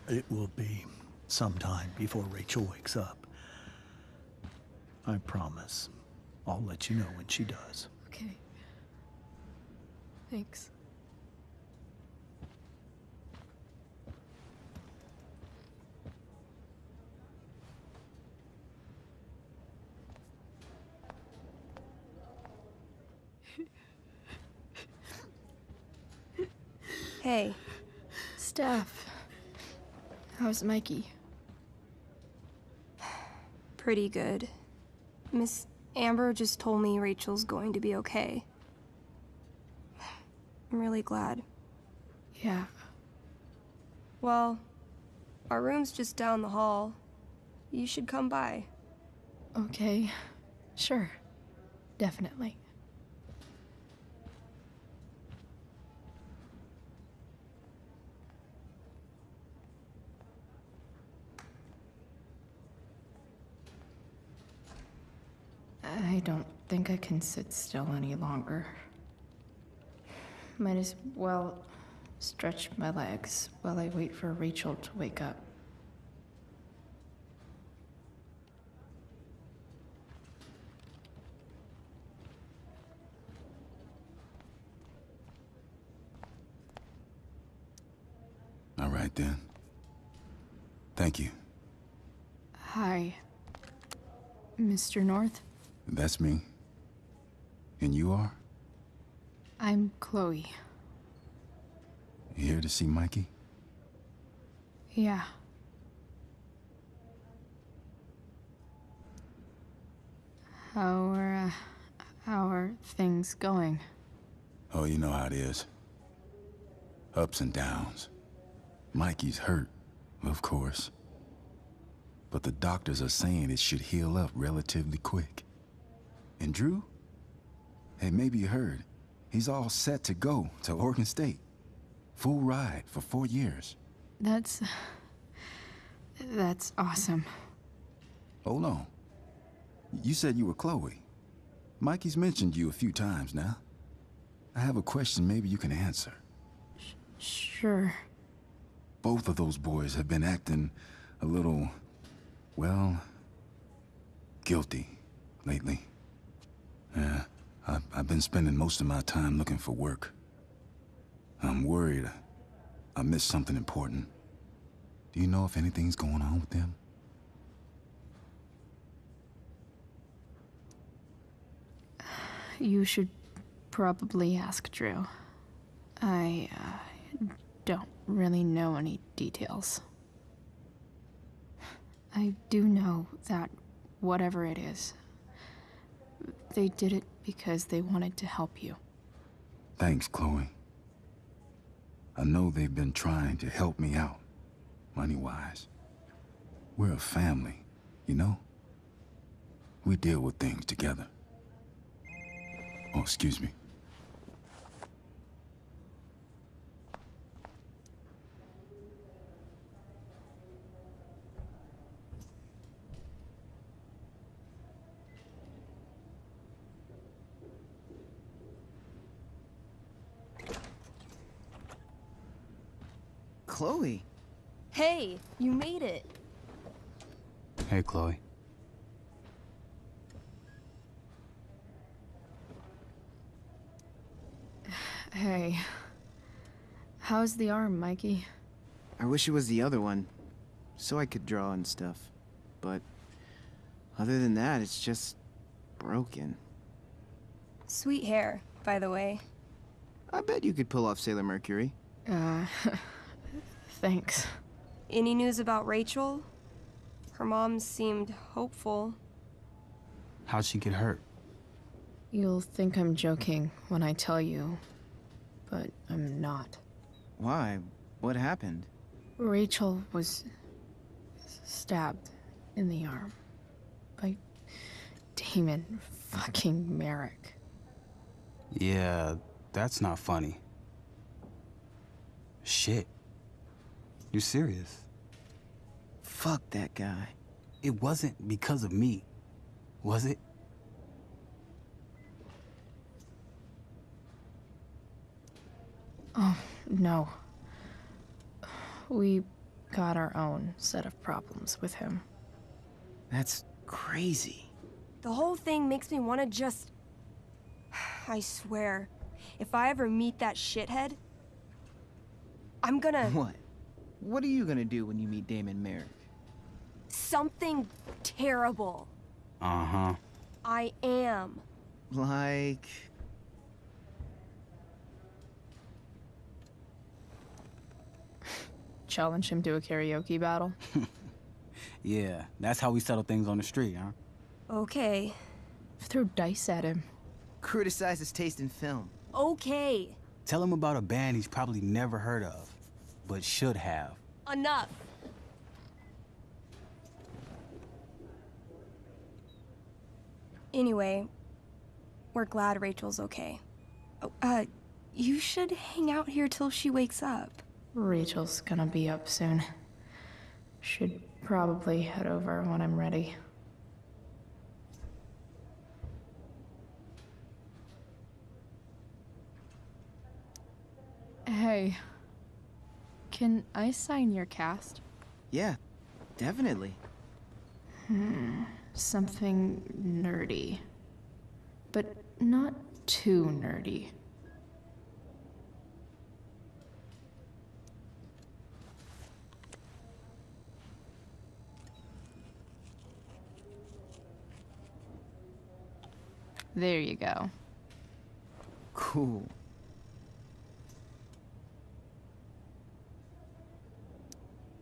It will be some time before Rachel wakes up. I promise. I'll let you know when she does. Okay. Thanks. Hey. Steph. How's Mikey? Pretty good. Miss Amber just told me Rachel's going to be okay. I'm really glad. Yeah. Well, our room's just down the hall. You should come by. Okay. Sure. Definitely. I don't think I can sit still any longer. Might as well stretch my legs while I wait for Rachel to wake up. All right, then. Thank you. Hi, Mr. North. That's me. And you are? I'm Chloe. You here to see Mikey? Yeah. How are things going? Oh, you know how it is. Ups and downs. Mikey's hurt, of course. But the doctors are saying it should heal up relatively quick. And Drew? Hey, maybe you heard. He's all set to go to Oregon State. Full ride for 4 years. That's awesome. Hold on. You said you were Chloe. Mikey's mentioned you a few times now. I have a question maybe you can answer. Sure. Both of those boys have been acting a little, well, guilty lately. Yeah, I've been spending most of my time looking for work. I'm worried I missed something important. Do you know if anything's going on with them? You should probably ask Drew. I don't really know any details. I do know that whatever it is, they did it because they wanted to help you. Thanks, Chloe. I know they've been trying to help me out, money-wise. We're a family, you know? We deal with things together. Oh, excuse me. Chloe. Hey, you made it. Hey, Chloe. Hey. How's the arm, Mikey? I wish it was the other one, so I could draw and stuff. But other than that, it's just broken. Sweet hair, by the way. I bet you could pull off Sailor Mercury. Thanks. Any news about Rachel? Her mom seemed hopeful. How'd she get hurt? You'll think I'm joking when I tell you, but I'm not. Why? What happened? Rachel was stabbed in the arm by Damon fucking Merrick. Yeah, that's not funny. Shit. You serious? Fuck that guy. It wasn't because of me, was it? Oh, no. We got our own set of problems with him. That's crazy. The whole thing makes me want to just... I swear, if I ever meet that shithead, I'm gonna... What? What are you gonna do when you meet Damon Merrick? Something terrible. Uh-huh. I am. Like... Challenge him to a karaoke battle? Yeah, that's how we settle things on the street, huh? Okay. Throw dice at him. Criticize his taste in film. Okay. Tell him about a band he's probably never heard of, but should have. Enough. Anyway, we're glad Rachel's okay. Oh, you should hang out here till she wakes up. Rachel's gonna be up soon. Should probably head over when I'm ready. Hey, can I sign your cast? Yeah, definitely. Something nerdy. But not too nerdy. There you go. Cool.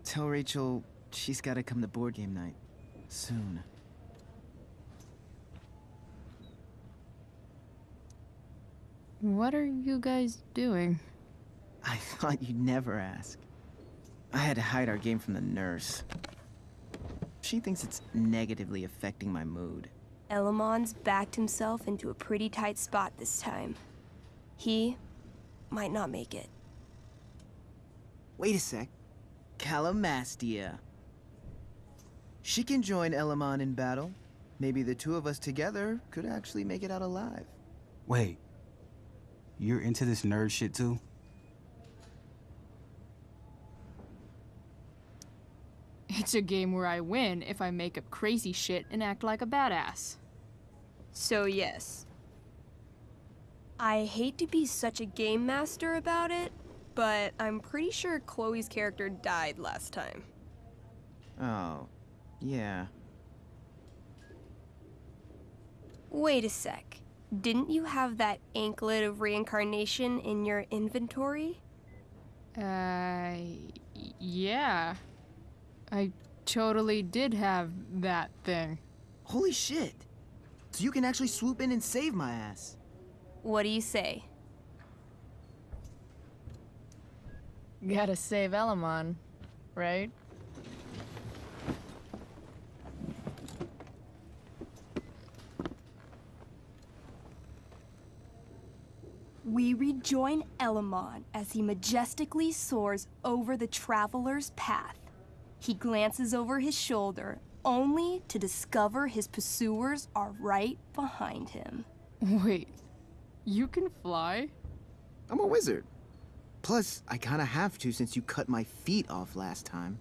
Tell Rachel she's gotta come to board game night. Soon. What are you guys doing? I thought you'd never ask. I had to hide our game from the nurse. She thinks it's negatively affecting my mood. Elamon's backed himself into a pretty tight spot this time. He might not make it. Wait a sec. Calamastia. She can join Elamon in battle. Maybe the two of us together could actually make it out alive. Wait. You're into this nerd shit too? It's a game where I win if I make up crazy shit and act like a badass. So yes. I hate to be such a game master about it, but I'm pretty sure Chloe's character died last time. Oh, yeah. Wait a sec. Didn't you have that anklet of reincarnation in your inventory? Yeah. I totally did have that thing. Holy shit! So you can actually swoop in and save my ass. What do you say? Gotta save Elamon, right? We rejoin Elamon as he majestically soars over the traveler's path. He glances over his shoulder, only to discover his pursuers are right behind him. Wait, you can fly? I'm a wizard. Plus, I kinda have to since you cut my feet off last time.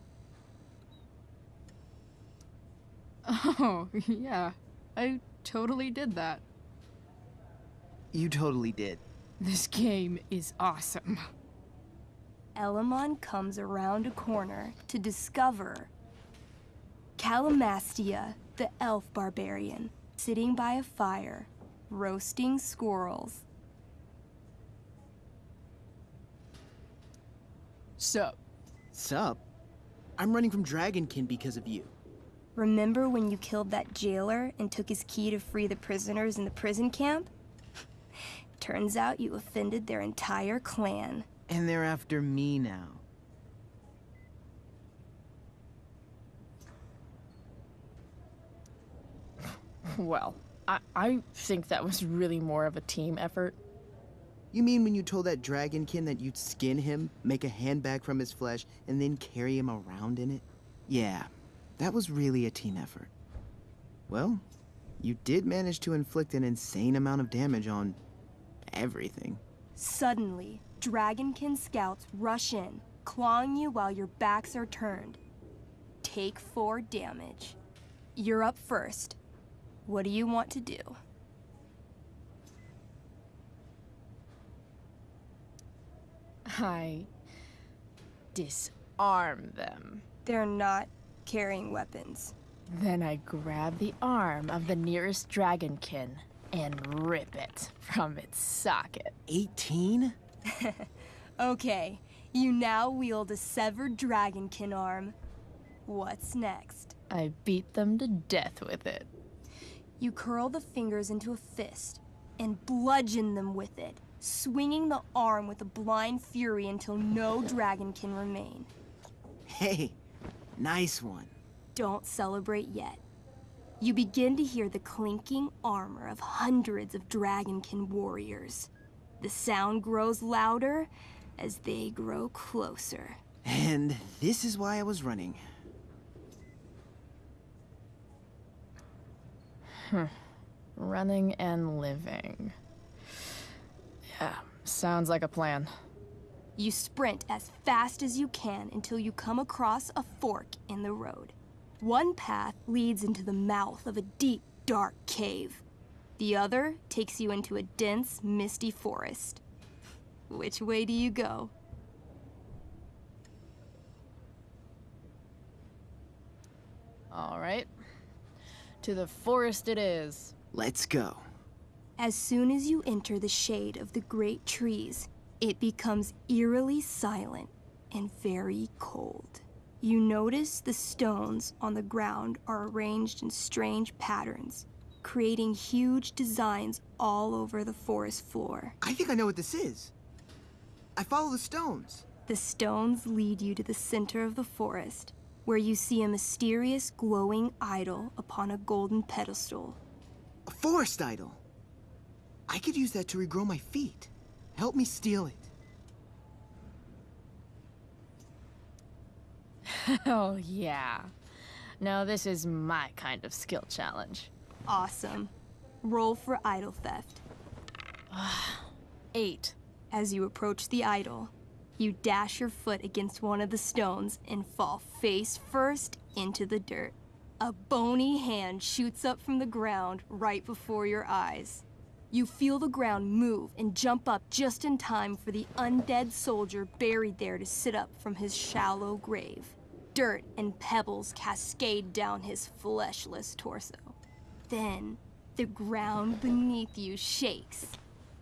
Oh, yeah. I totally did that. You totally did. This game is awesome. Elamon comes around a corner to discover Calamastia, the elf barbarian, sitting by a fire, roasting squirrels. Sup? Sup? I'm running from Dragonkin because of you. Remember when you killed that jailer and took his key to free the prisoners in the prison camp? Turns out you offended their entire clan. And they're after me now. Well, I think that was really more of a team effort. You mean when you told that Dragonkin that you'd skin him, make a handbag from his flesh, and then carry him around in it? Yeah, that was really a team effort. Well, you did manage to inflict an insane amount of damage on everything. Suddenly, Dragonkin scouts rush in, clawing you while your backs are turned. Take 4 damage. You're up first. What do you want to do? I disarm them. They're not carrying weapons. Then I grab the arm of the nearest dragonkin and rip it from its socket. 18? Okay, you now wield a severed dragonkin arm. What's next? I beat them to death with it. You curl the fingers into a fist and bludgeon them with it, swinging the arm with a blind fury until no dragon can remain. Hey, nice one. Don't celebrate yet. You begin to hear the clinking armor of hundreds of dragonkin warriors. The sound grows louder as they grow closer. And this is why I was running. Running and living. Yeah, sounds like a plan. You sprint as fast as you can until you come across a fork in the road. One path leads into the mouth of a deep, dark cave. The other takes you into a dense, misty forest. Which way do you go? All right. To the forest it is. Let's go. As soon as you enter the shade of the great trees, it becomes eerily silent and very cold. You notice the stones on the ground are arranged in strange patterns, creating huge designs all over the forest floor. I think I know what this is. I follow the stones. The stones lead you to the center of the forest, where you see a mysterious glowing idol upon a golden pedestal. A forest idol. I could use that to regrow my feet. Help me steal it. Oh, yeah. Now this is my kind of skill challenge. Awesome. Roll for idol theft. 8. As you approach the idol, you dash your foot against one of the stones and fall face first into the dirt. A bony hand shoots up from the ground right before your eyes. You feel the ground move and jump up just in time for the undead soldier buried there to sit up from his shallow grave. Dirt and pebbles cascade down his fleshless torso. Then, the ground beneath you shakes.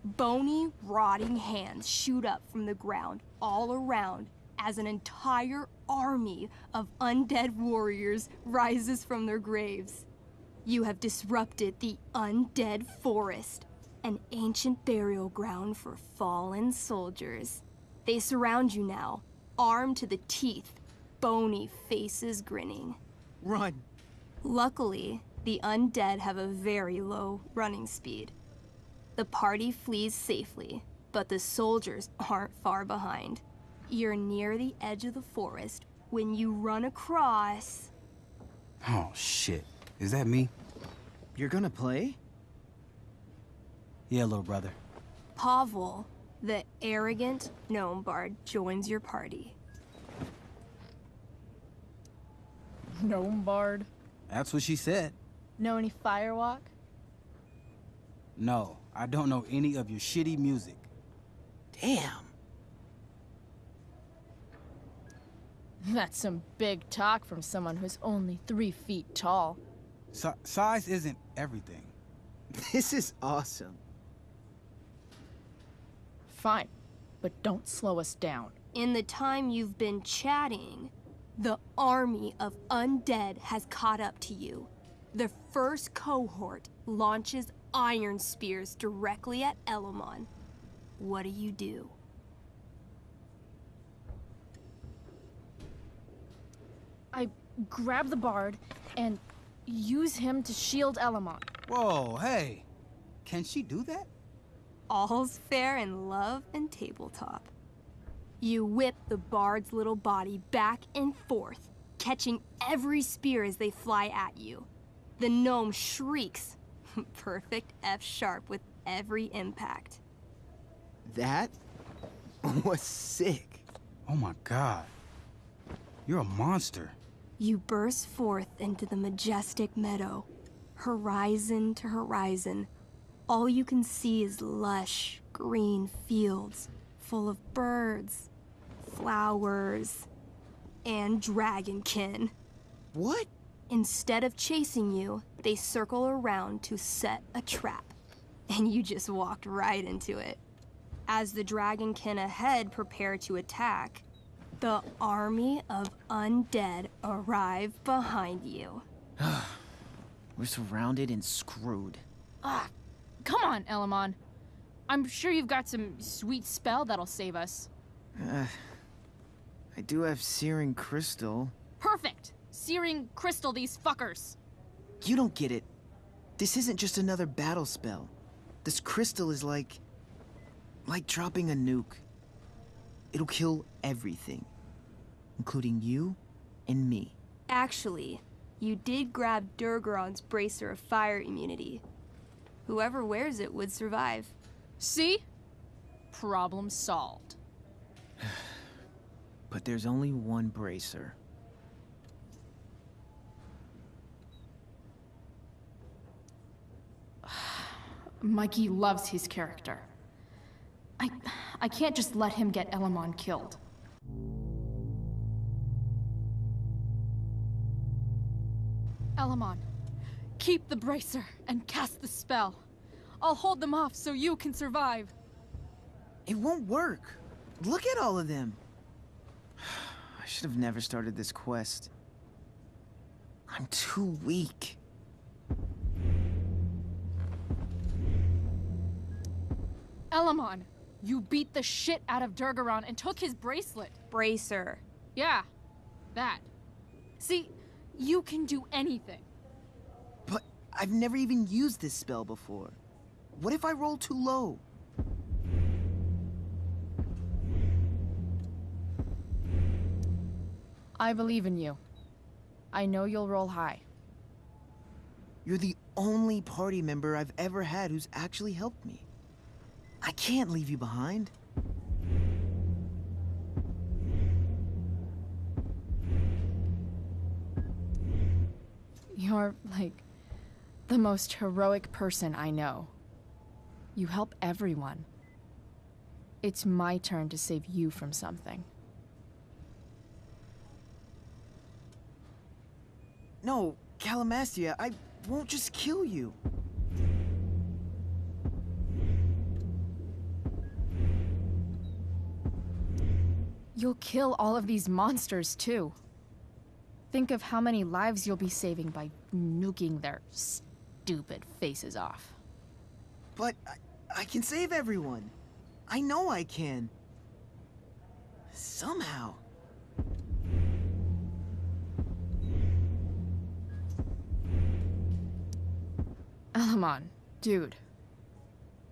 Bony, rotting hands shoot up from the ground all around as an entire army of undead warriors rises from their graves. You have disrupted the undead forest, an ancient burial ground for fallen soldiers. They surround you now, armed to the teeth, bony faces grinning. Run. Luckily, the undead have a very low running speed. The party flees safely, but the soldiers aren't far behind. You're near the edge of the forest when you run across... Oh, shit. Is that me? You're gonna play? Yeah, little brother. Pavel, the arrogant gnome bard, joins your party. Gnome bard? That's what she said. Know any firewalk? No, I don't know any of your shitty music. Damn. That's some big talk from someone who's only 3 feet tall. Size isn't everything. This is awesome. Fine, but don't slow us down. In the time you've been chatting, the army of undead has caught up to you. The first cohort launches iron spears directly at Elamon. What do you do? I grab the bard and use him to shield Elamon. Whoa, hey. Can she do that? All's fair in love and tabletop. You whip the bard's little body back and forth, catching every spear as they fly at you. The gnome shrieks, perfect F-sharp with every impact. That was sick. Oh my god. You're a monster. You burst forth into the majestic meadow, horizon to horizon. All you can see is lush, green fields full of birds, flowers, and dragonkin. What? Instead of chasing you, they circle around to set a trap, and you just walked right into it. As the dragonkin ahead prepare to attack, the army of undead arrive behind you. We're surrounded and screwed. Ah, come on, Elamon. I'm sure you've got some sweet spell that'll save us. I do have Searing Crystal. Perfect! Searing crystal these fuckers! You don't get it. This isn't just another battle spell. This crystal is like dropping a nuke. It'll kill everything, including you and me. Actually, you did grab Durgaron's bracer of fire immunity. Whoever wears it would survive. See? Problem solved. But there's only one bracer. Mikey loves his character. I can't just let him get Elamon killed. Elamon, keep the bracer and cast the spell. I'll hold them off so you can survive. It won't work. Look at all of them. I should have never started this quest. I'm too weak. Elamon, you beat the shit out of Durgaron and took his bracelet. Bracer. Yeah, that. See, you can do anything. But I've never even used this spell before. What if I roll too low? I believe in you. I know you'll roll high. You're the only party member I've ever had who's actually helped me. I can't leave you behind. You're, like, the most heroic person I know. You help everyone. It's my turn to save you from something. No, Calamastia, I won't just kill you. You'll kill all of these monsters, too. Think of how many lives you'll be saving by nuking their stupid faces off. But I can save everyone. I know I can. Somehow. Elamon, dude.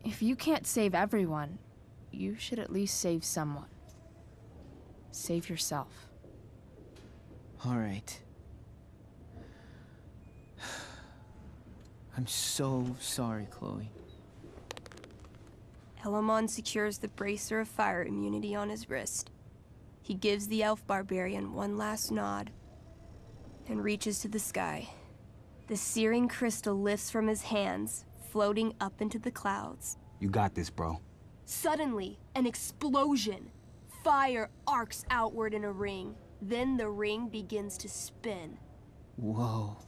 If you can't save everyone, you should at least save someone. Save yourself. All right. I'm so sorry, Chloe. Elamon secures the bracer of fire immunity on his wrist. He gives the elf barbarian one last nod and reaches to the sky. The searing crystal lifts from his hands, floating up into the clouds. You got this, bro. Suddenly, an explosion. Fire arcs outward in a ring. Then the ring begins to spin. Whoa.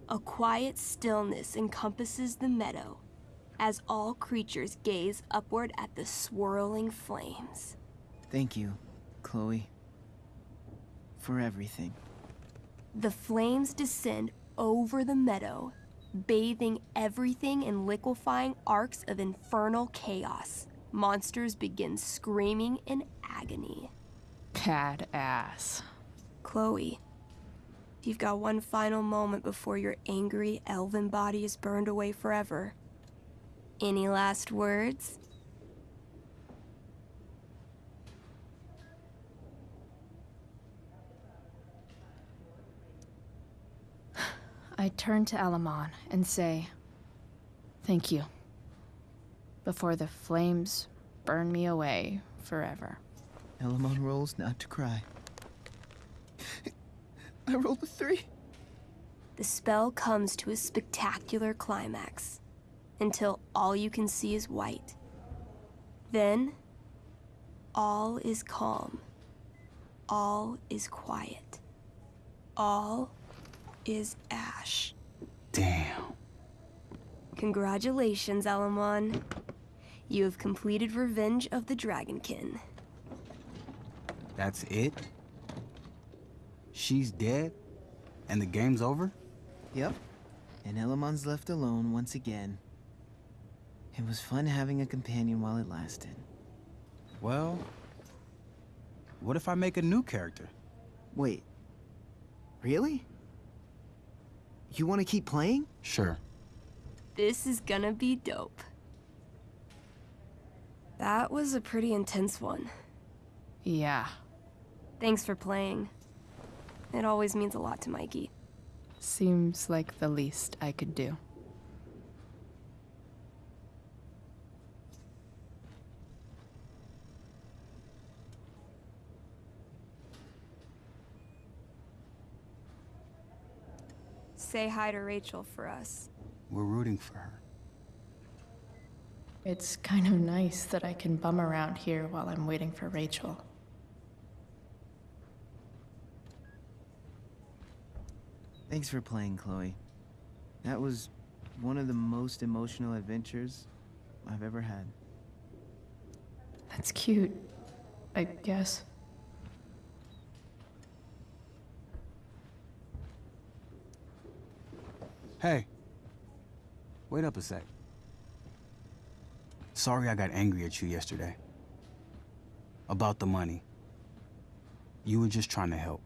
A quiet stillness encompasses the meadow as all creatures gaze upward at the swirling flames. Thank you, Chloe. For everything. The flames descend over the meadow, bathing everything in liquefying arcs of infernal chaos. Monsters begin screaming in agony. Badass. Chloe, you've got one final moment before your angry elven body is burned away forever. Any last words? I turn to Elamon and say, thank you. Before the flames burn me away forever. Elamon rolls not to cry. I rolled a 3. The spell comes to a spectacular climax, until all you can see is white. Then, all is calm. All is quiet. All is ash. Damn. Congratulations, Elamon. You have completed Revenge of the Dragonkin. That's it? She's dead? And the game's over? Yep. And Elamon's left alone once again. It was fun having a companion while it lasted. Well, what if I make a new character? Wait. Really? You want to keep playing? Sure. This is gonna be dope. That was a pretty intense one. Yeah. Thanks for playing. It always means a lot to Mikey. Seems like the least I could do. say hi to Rachel for us. We're rooting for her. It's kind of nice that I can bum around here while I'm waiting for Rachel. Thanks for playing, Chloe. That was one of the most emotional adventures I've ever had. That's cute, I guess. Hey. Wait up a sec. Sorry I got angry at you yesterday. About the money. You were just trying to help.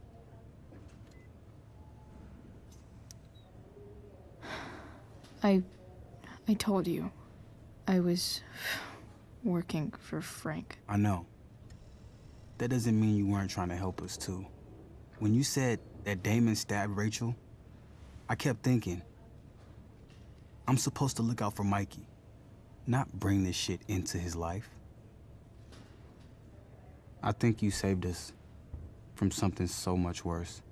I told you. I was working for Frank. I know. That doesn't mean you weren't trying to help us, too. When you said that Damon stabbed Rachel, I kept thinking, I'm supposed to look out for Mikey, not bring this shit into his life. I think you saved us from something so much worse.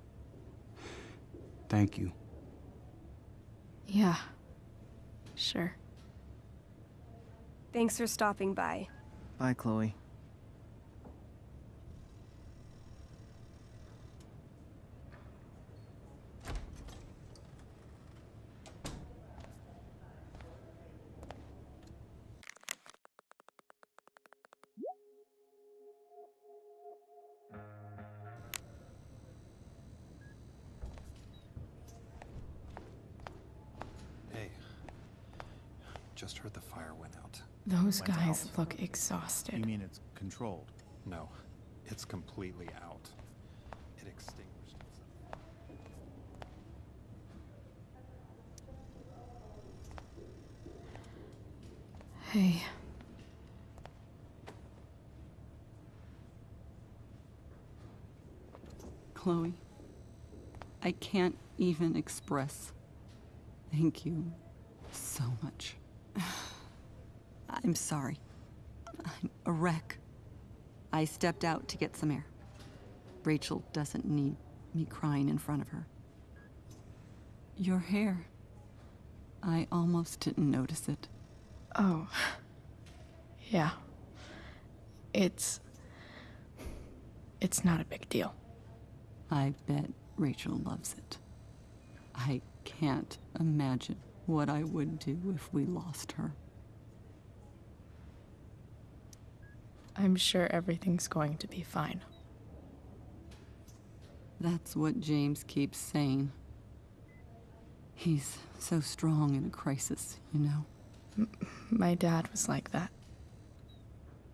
Thank you. Yeah, sure. Thanks for stopping by. Bye, Chloe. Hey, just heard the fire went out. Those guys look exhausted. You mean it's controlled? No, it's completely out. It extinguished itself. Hey. Chloe, I can't even express thank you so much. I'm sorry. I'm a wreck. I stepped out to get some air. Rachel doesn't need me crying in front of her. Your hair. I almost didn't notice it. Oh. Yeah. It's not a big deal. I bet Rachel loves it. I can't imagine what I would do if we lost her. I'm sure everything's going to be fine. That's what James keeps saying. He's so strong in a crisis, you know? My dad was like that.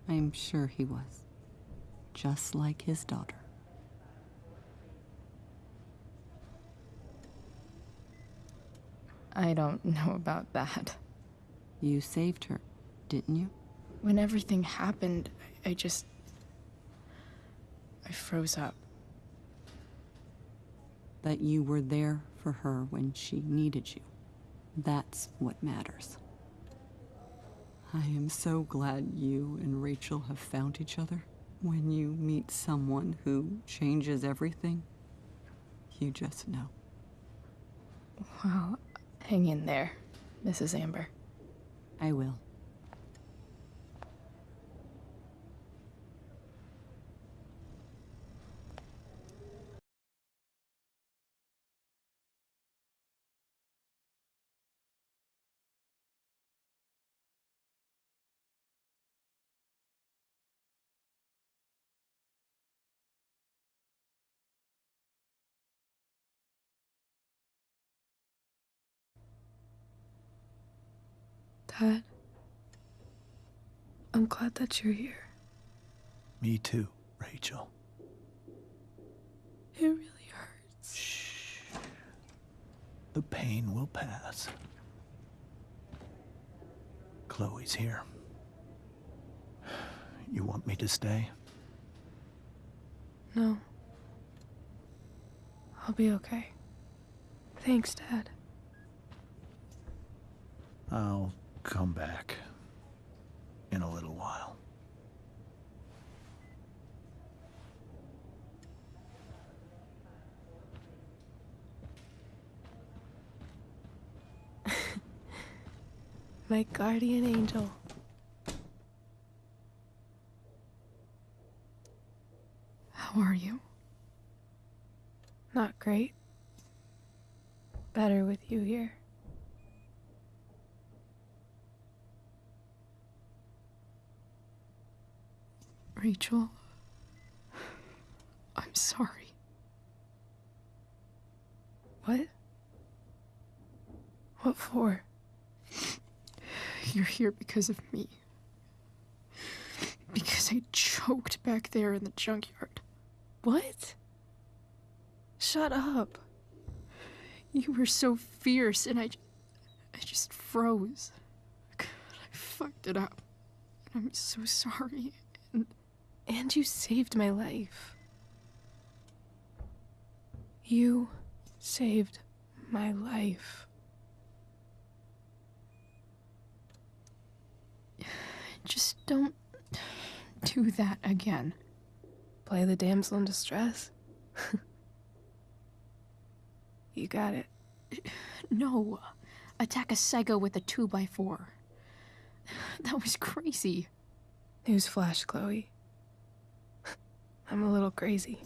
I'm sure he was. Just like his daughter. I don't know about that. You saved her, didn't you? When everything happened, I froze up. That you were there for her when she needed you. That's what matters. I am so glad you and Rachel have found each other. When you meet someone who changes everything, you just know. Well, hang in there, Mrs. Amber. I will. Dad, I'm glad that you're here. Me too, Rachel. It really hurts. Shh. The pain will pass. Chloe's here. You want me to stay? No. I'll be okay. Thanks, Dad. I'll come back in a little while. My guardian angel. How are you? Not great. Better with you here. Rachel, I'm sorry. What? What for? You're here because of me. Because I choked back there in the junkyard. What? Shut up. You were so fierce and I just froze. God, I fucked it up. And I'm so sorry. And you saved my life. You saved my life. Just don't do that again. Play the damsel in distress? You got it. No. Attack a psycho with a 2x4. That was crazy. Newsflash, Chloe. I'm a little crazy.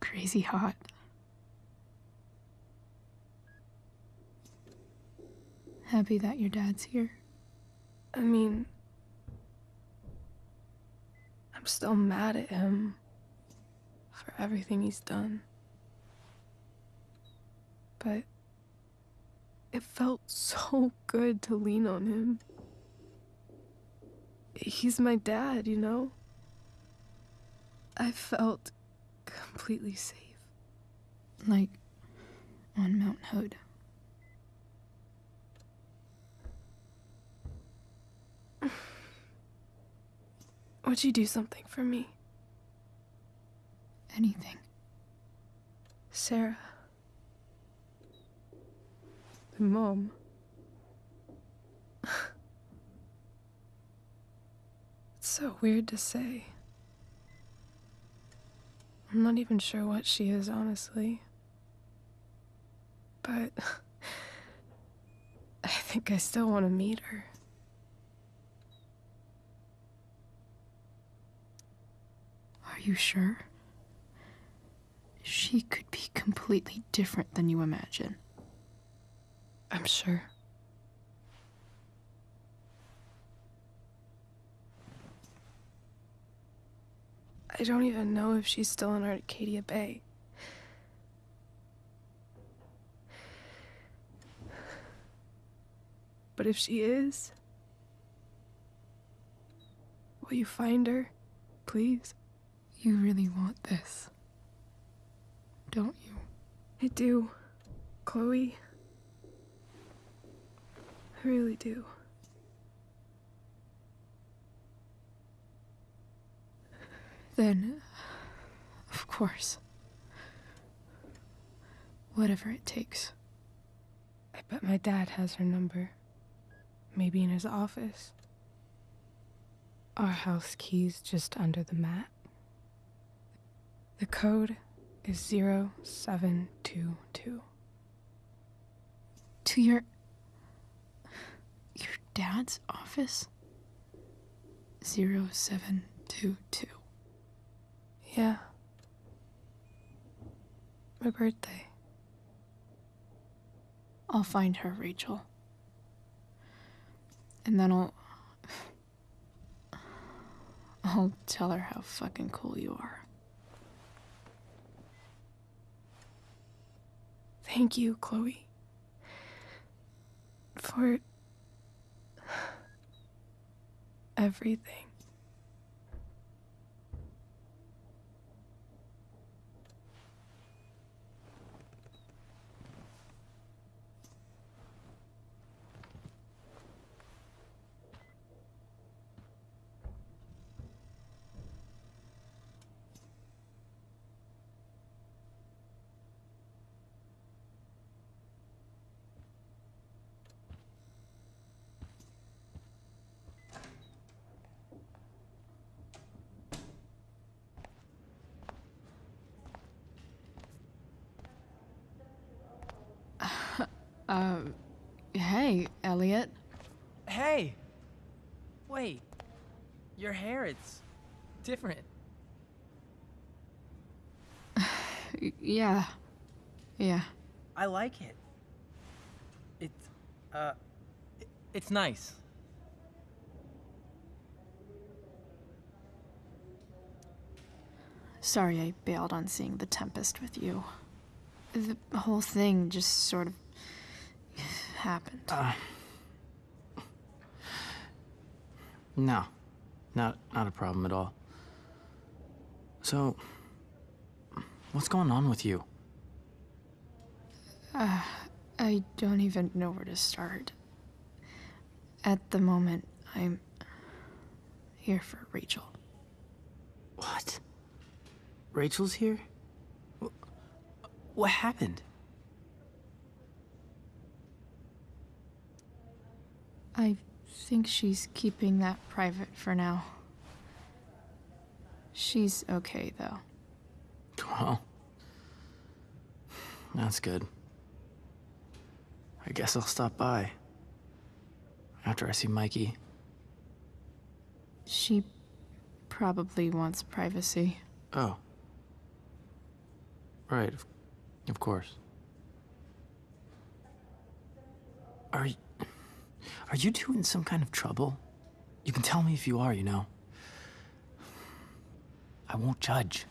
Crazy hot. Happy that your dad's here? I mean, I'm still mad at him for everything he's done. But it felt so good to lean on him. He's my dad, you know? I felt completely safe. Like on Mount Hood. Would you do something for me? Anything. Sarah. Mom. It's so weird to say. I'm not even sure what she is, honestly. But I think I still want to meet her. Are you sure? She could be completely different than you imagine. I'm sure. I don't even know if she's still in Arcadia Bay. But if she is, will you find her, please? You really want this, don't you? I do, Chloe. I really do. Then, of course. Whatever it takes. I bet my dad has her number. Maybe in his office. Our house key's just under the mat. The code is 0722. To your dad's office? 0722. Yeah. My birthday. I'll find her, Rachel. And then I'll tell her how fucking cool you are. Thank you, Chloe. For everything. Hey, Elliot. Hey! Wait. Your hair, it's different. Yeah. Yeah. I like it. It's nice. Sorry I bailed on seeing The Tempest with you. The whole thing just sort of happened. No. Not a problem at all. So, what's going on with you? I don't even know where to start. At the moment, I'm here for Rachel. What? Rachel's here? What happened? I think she's keeping that private for now. She's okay, though. Well, that's good. I guess I'll stop by after I see Mikey. She probably wants privacy. Oh. Right, of course. Are you two in some kind of trouble? You can tell me if you are, you know. I won't judge.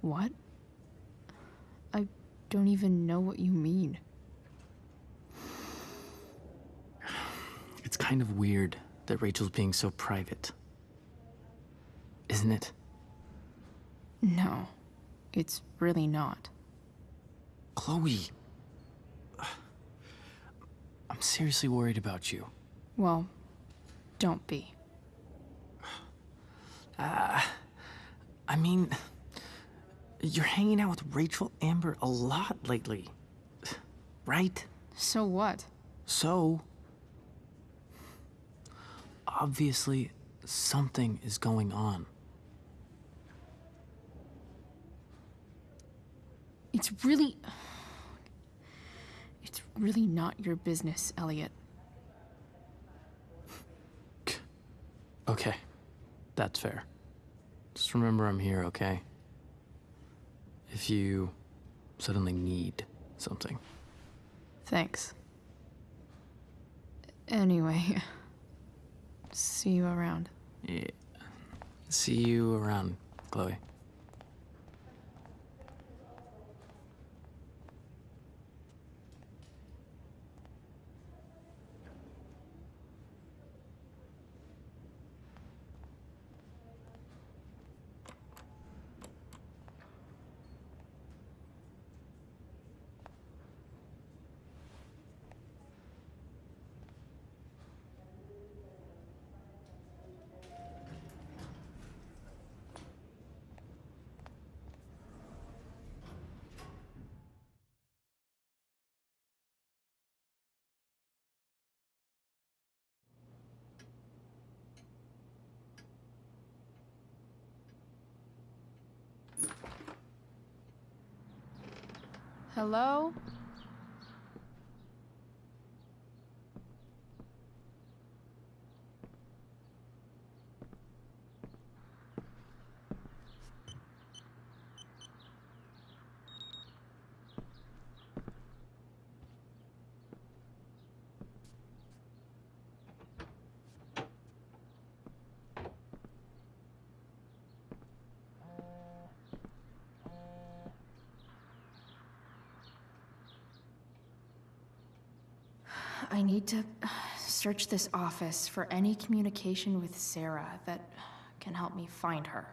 What? I don't even know what you mean. It's kind of weird that Rachel's being so private. Isn't it? No, it's really not. Chloe. I'm seriously worried about you. Well, don't be. I mean, you're hanging out with Rachel Amber a lot lately, right? So what? So, obviously, something is going on. It's really not your business, Elliot. Okay, that's fair. Just remember I'm here, okay? If you suddenly need something. Thanks. Anyway, see you around. Yeah. See you around, Chloe. Hello? I need to search this office for any communication with Sarah that can help me find her.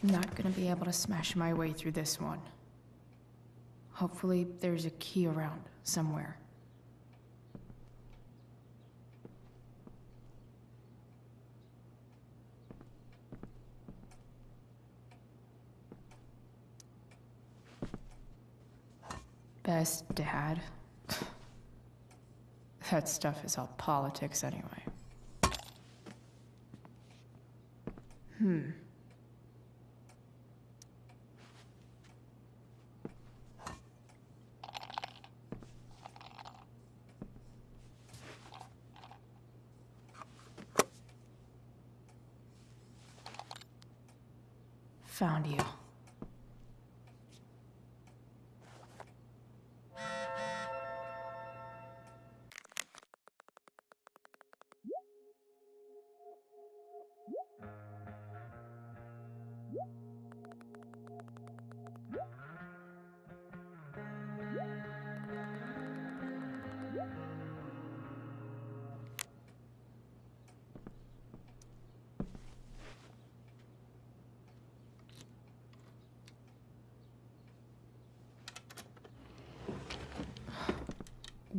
Not gonna be able to smash my way through this one. Hopefully, there's a key around somewhere. Best dad? That stuff is all politics anyway. Found you.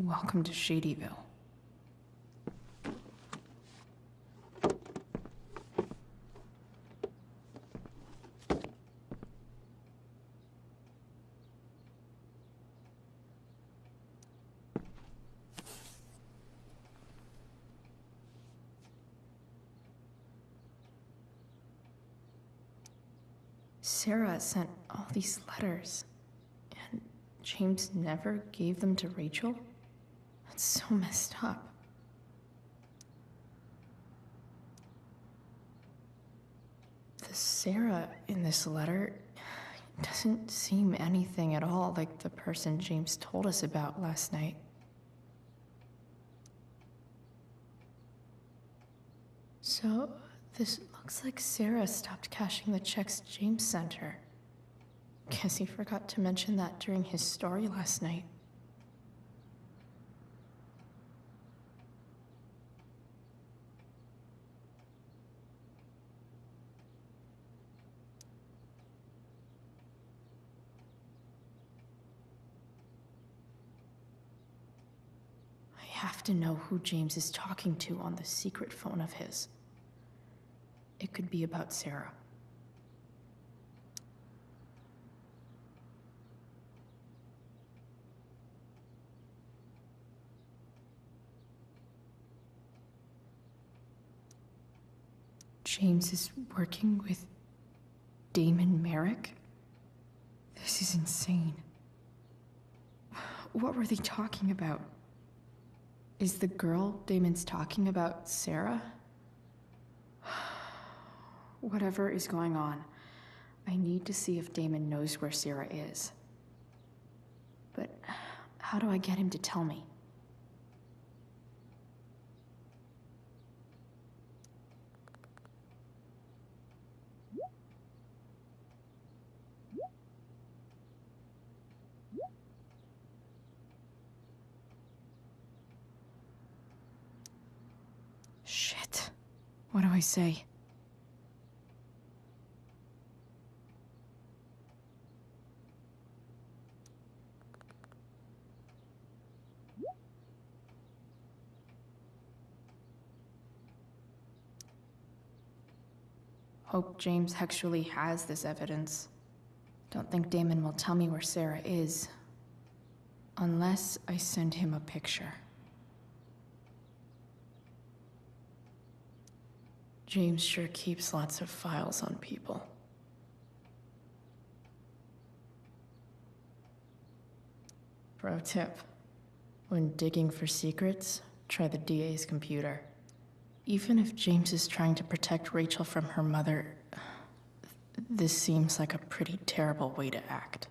Welcome to Shadyville. Sarah sent all these letters, and James never gave them to Rachel? That's so messed up. The Sarah in this letter doesn't seem anything at all like the person James told us about last night. So, this looks like Sarah stopped cashing the checks James sent her. Guess he forgot to mention that during his story last night. I have to know who James is talking to on the secret phone of his. It could be about Sarah. James is working with Damon Merrick? This is insane. What were they talking about? Is the girl Damon's talking about Sarah? Whatever is going on, I need to see if Damon knows where Sarah is. But how do I get him to tell me? Shit. What do I say? Hope James actually has this evidence. Don't think Damon will tell me where Sarah is. Unless I send him a picture. James sure keeps lots of files on people. Pro tip. When digging for secrets, try the DA's computer. Even if James is trying to protect Rachel from her mother, this seems like a pretty terrible way to act.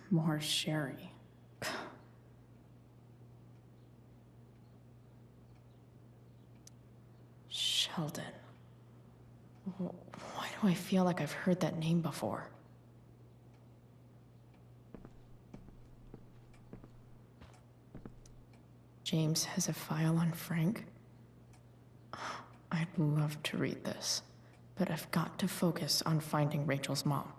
More sherry. Sheldon. Why do I feel like I've heard that name before? James has a file on Frank? I'd love to read this, but I've got to focus on finding Rachel's mom.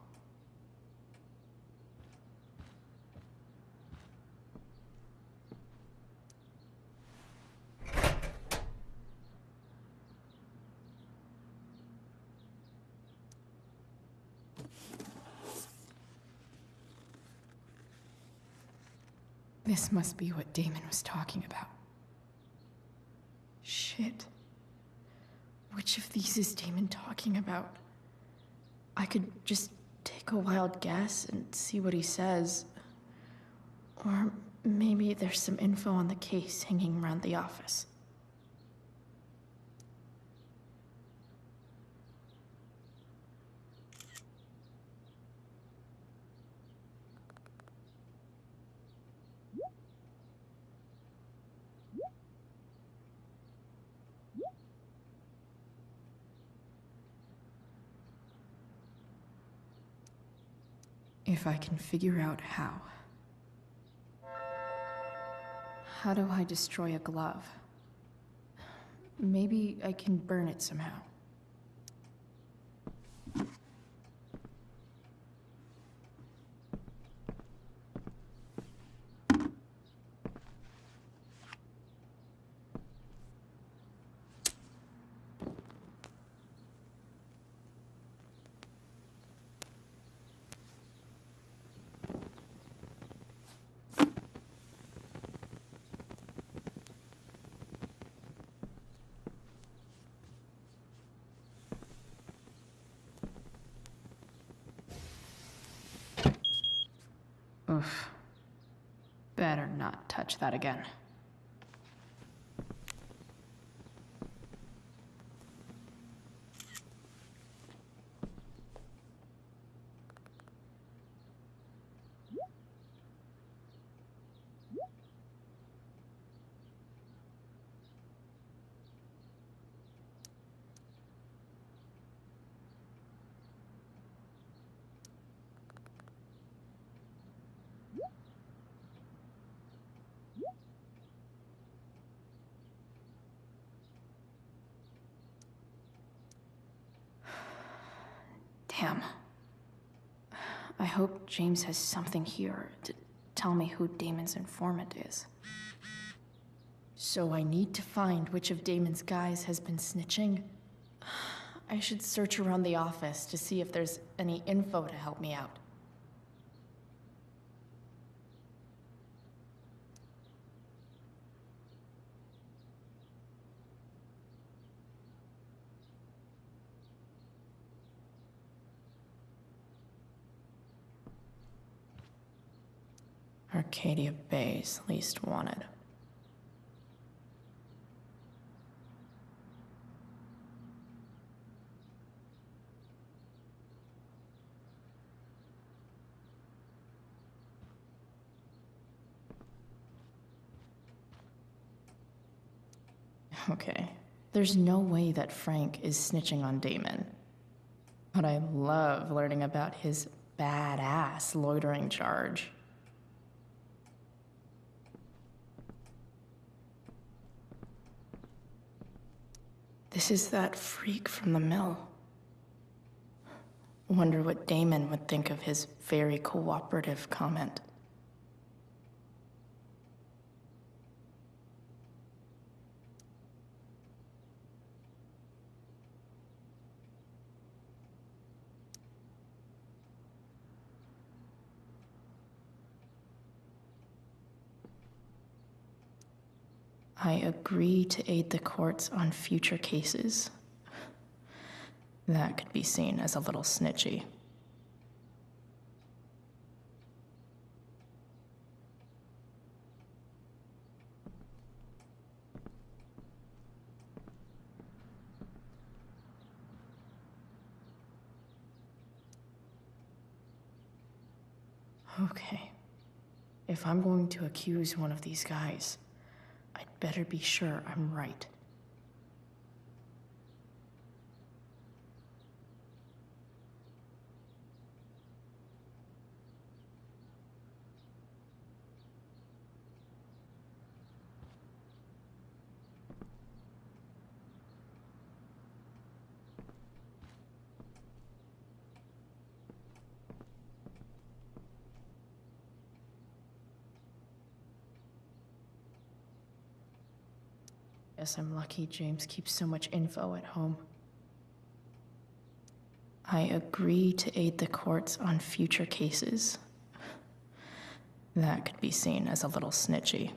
This must be what Damon was talking about. Shit. Which of these is Damon talking about? I could just take a wild guess and see what he says. Or maybe there's some info on the case hanging around the office. If I can figure out how. How do I destroy a glove? Maybe I can burn it somehow. Oof. Better not touch that again. Damn. I hope James has something here to tell me who Damon's informant is. So I need to find which of Damon's guys has been snitching. I should search around the office to see if there's any info to help me out. Arcadia Bay's least wanted. Okay, there's no way that Frank is snitching on Damon. But I love learning about his badass loitering charge. This is that freak from the mill. Wonder what Damon would think of his very cooperative comment. I agree to aid the courts on future cases. That could be seen as a little snitchy. Okay. If I'm going to accuse one of these guys, I'd better be sure I'm right. Guess I'm lucky James keeps so much info at home. I agree to aid the courts on future cases. That could be seen as a little snitchy.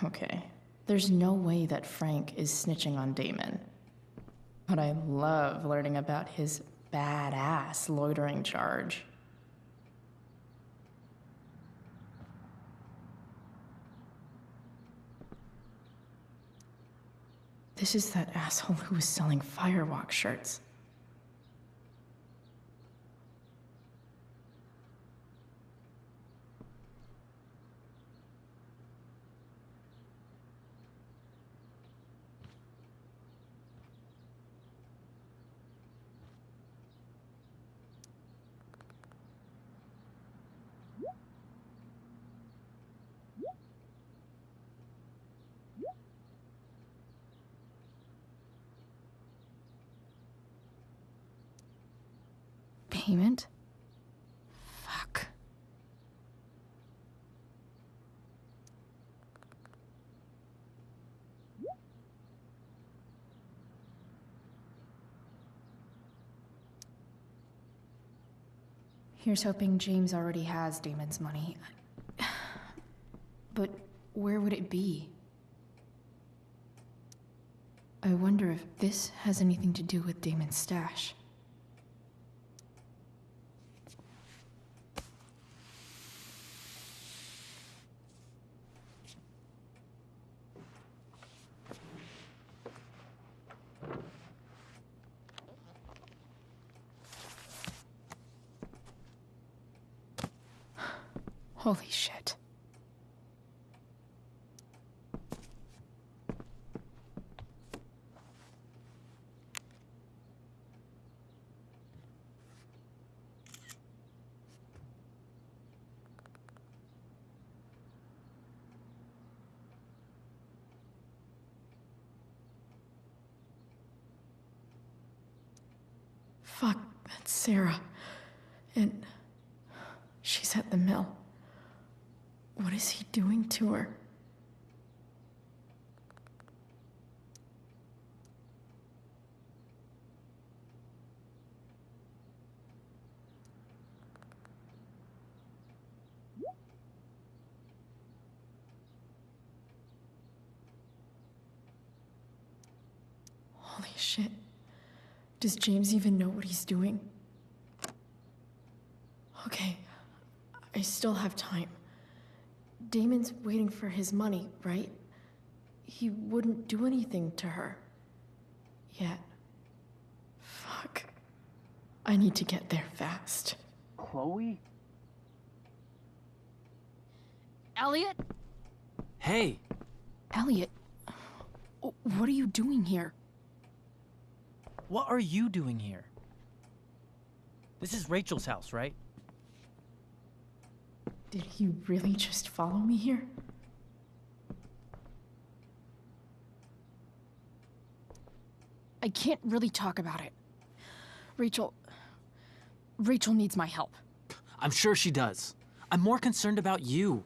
Okay, there's no way that Frank is snitching on Damon. But I love learning about his badass loitering charge. This is that asshole who was selling Firewalk shirts. Payment? Fuck. Here's hoping James already has Damon's money. But where would it be? I wonder if this has anything to do with Damon's stash. Holy shit. Fuck, that's Sarah. And she's at the mill. What is he doing to her? Holy shit. Does James even know what he's doing? Okay, I still have time. Damon's waiting for his money, right? He wouldn't do anything to her. Yet. Fuck. I need to get there fast. Chloe? Elliot? Hey! Elliot, what are you doing here? What are you doing here? This is Rachel's house, right? Did he really just follow me here? I can't really talk about it. Rachel needs my help. I'm sure she does. I'm more concerned about you.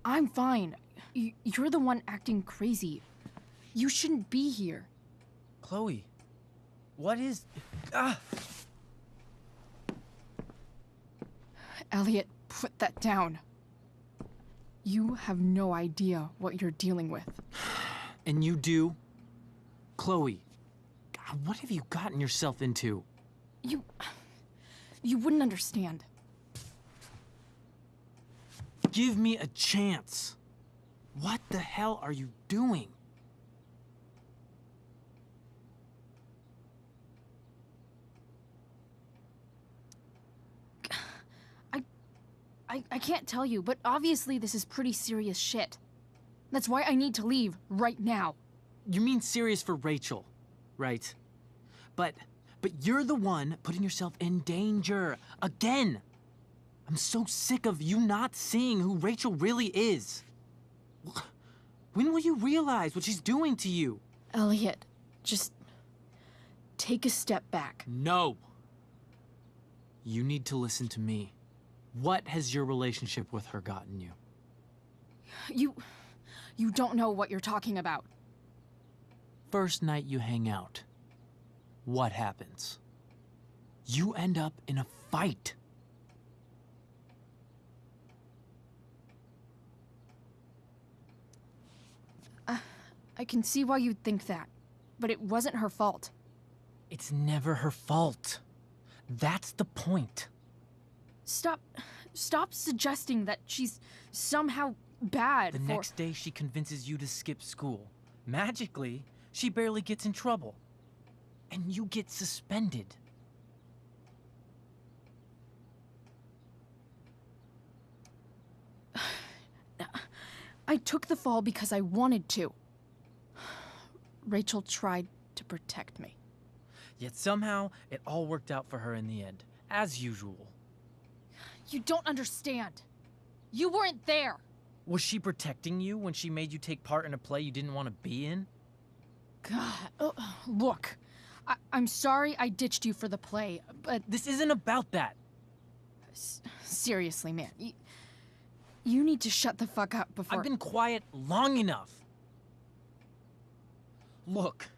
I'm fine. You're the one acting crazy. You shouldn't be here. Chloe, what is... Ah! Elliot, put that down. You have no idea what you're dealing with. And you do? Chloe, God, what have you gotten yourself into? You wouldn't understand. Give me a chance. What the hell are you doing? I can't tell you, but obviously this is pretty serious shit. That's why I need to leave right now. You mean serious for Rachel, right? But you're the one putting yourself in danger. Again! I'm so sick of you not seeing who Rachel really is. When will you realize what she's doing to you? Elliot, just take a step back. No. You need to listen to me. What has your relationship with her gotten you? You don't know what you're talking about. first night you hang out, what happens? You end up in a fight. I can see why you'd think that, but it wasn't her fault. It's never her fault. That's the point. Stop suggesting that she's somehow bad The next day, she convinces you to skip school. Magically, she barely gets in trouble. And you get suspended. I took the fall because I wanted to. Rachel tried to protect me. Yet somehow, it all worked out for her in the end, as usual. You don't understand. You weren't there. Was she protecting you when she made you take part in a play you didn't want to be in? God, look. I'm sorry I ditched you for the play, but... This isn't about that. Seriously, man. You need to shut the fuck up before... I've been quiet long enough. Look,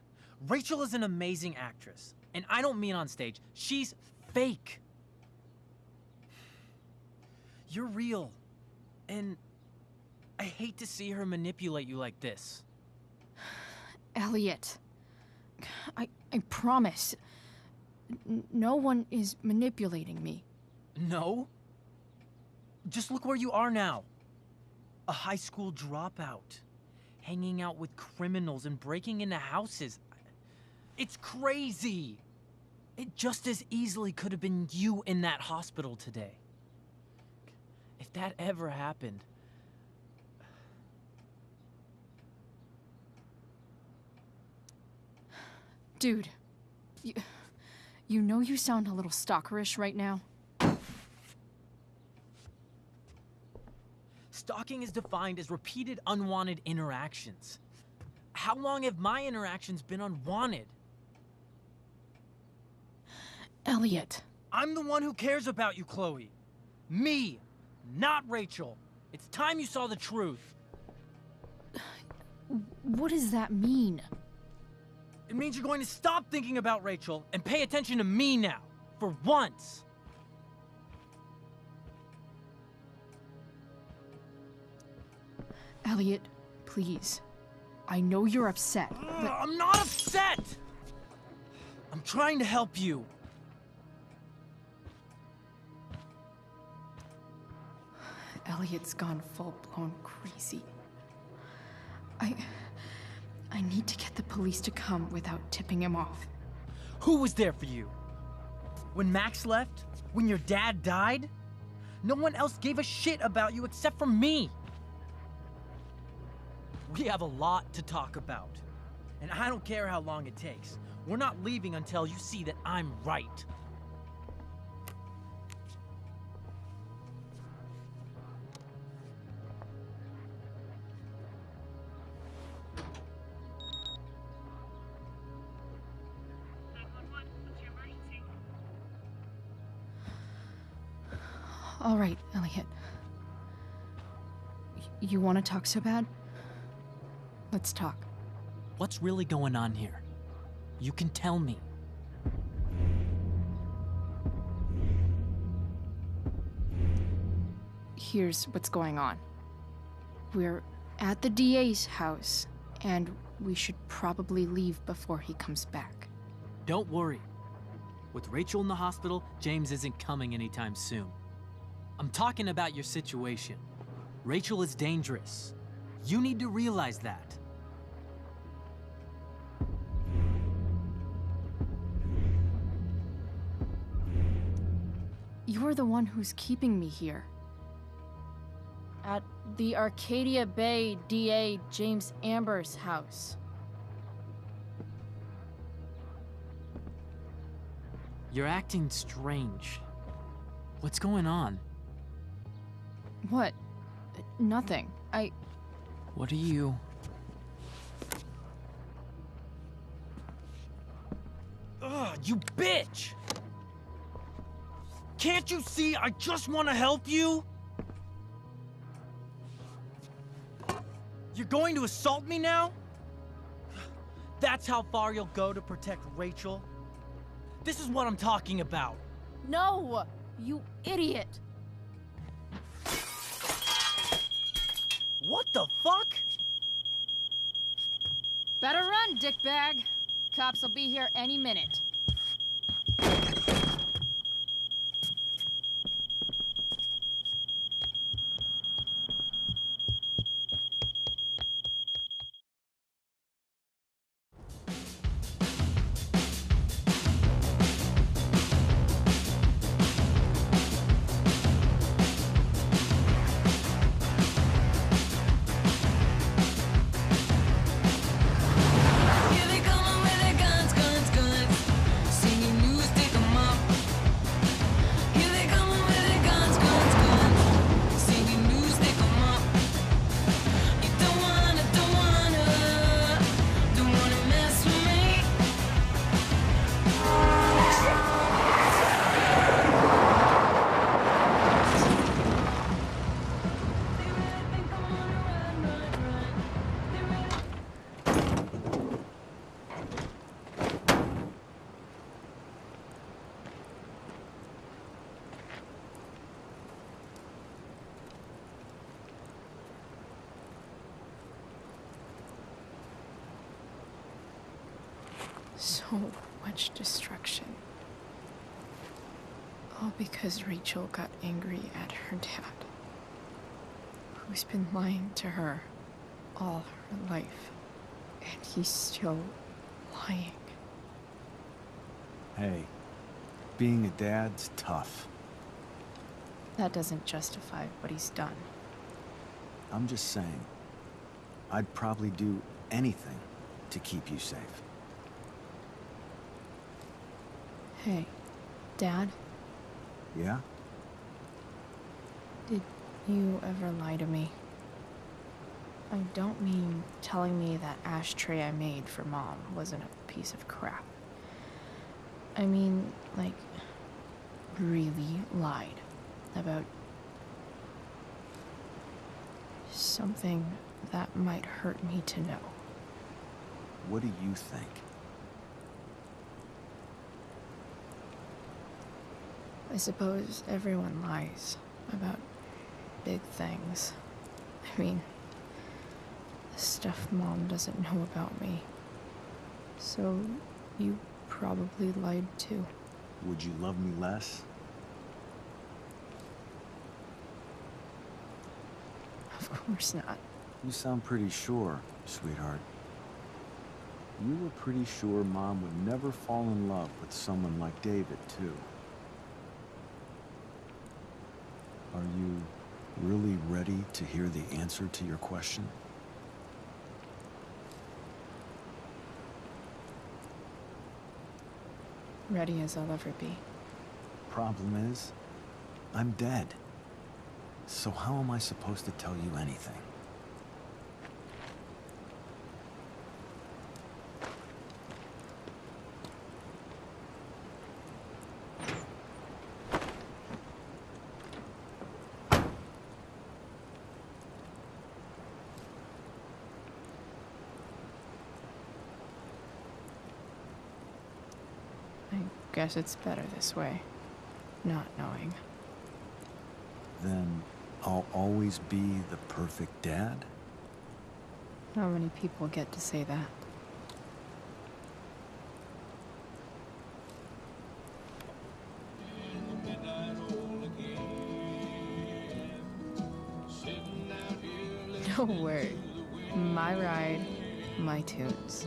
Rachel is an amazing actress. And I don't mean on stage. She's fake. You're real. And I hate to see her manipulate you like this. Elliot, I promise. No one is manipulating me. No? Just look where you are now. A high school dropout. Hanging out with criminals and breaking into houses. It's crazy. It just as easily could have been you in that hospital today. If that ever happened... Dude, you know you sound a little stalkerish right now. Stalking is defined as repeated unwanted interactions. How long have my interactions been unwanted? Elliot. I'm the one who cares about you, Chloe. Me, not Rachel. It's time you saw the truth. What does that mean? It means you're going to stop thinking about Rachel and pay attention to me now, for once. Elliot, please. I know you're upset, but... I'm not upset! I'm trying to help you. Elliot's gone full-blown crazy. I need to get the police to come without tipping him off. Who was there for you? When Max left? When your dad died? No one else gave a shit about you except for me. We have a lot to talk about. And I don't care how long it takes. We're not leaving until you see that I'm right. All right, Elliot. You want to talk so bad? Let's talk. What's really going on here? You can tell me. Here's what's going on. We're at the DA's house, and we should probably leave before he comes back. Don't worry. With Rachel in the hospital, James isn't coming anytime soon. I'm talking about your situation. Rachel is dangerous. You need to realize that. You're the one who's keeping me here. At the Arcadia Bay DA James Amber's house. You're acting strange. What's going on? What? Nothing. What are you... Ugh, you bitch! Can't you see I just want to help you? You're going to assault me now? That's how far you'll go to protect Rachel? This is what I'm talking about. No! You idiot! What the fuck? Better run, dickbag. Cops will be here any minute. So much destruction. All because Rachel got angry at her dad, who's been lying to her all her life, and he's still lying. Hey, being a dad's tough. That doesn't justify what he's done. I'm just saying, I'd probably do anything to keep you safe. Hey, Dad, Yeah? did you ever lie to me? I don't mean telling me that ashtray I made for Mom wasn't a piece of crap. I mean, like, really lied about something that might hurt me to know. What do you think? I suppose everyone lies about big things. I mean, the stuff Mom doesn't know about me. So you probably lied too. Would you love me less? Of course not. You sound pretty sure, sweetheart. You were pretty sure Mom would never fall in love with someone like David, too. Are you really ready to hear the answer to your question? Ready as I'll ever be. Problem is, I'm dead. So how am I supposed to tell you anything? I guess it's better this way, not knowing. Then I'll always be the perfect dad? How many people get to say that? No word. My ride, my tunes.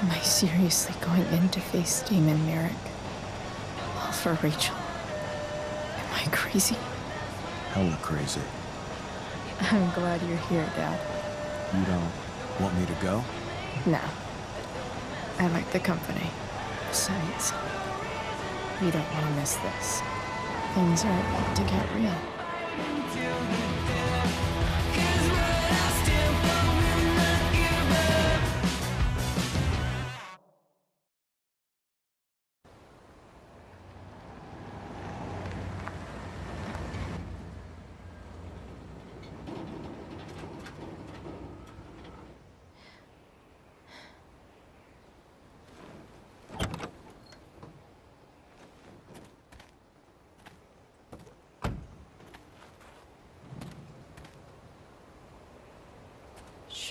Am I seriously going in to face Damon Merrick? All for Rachel? Am I crazy? Hella crazy. I'm glad you're here, Dad. You don't want me to go? No. I like the company. Besides, we don't want to miss this. Things are about to get real.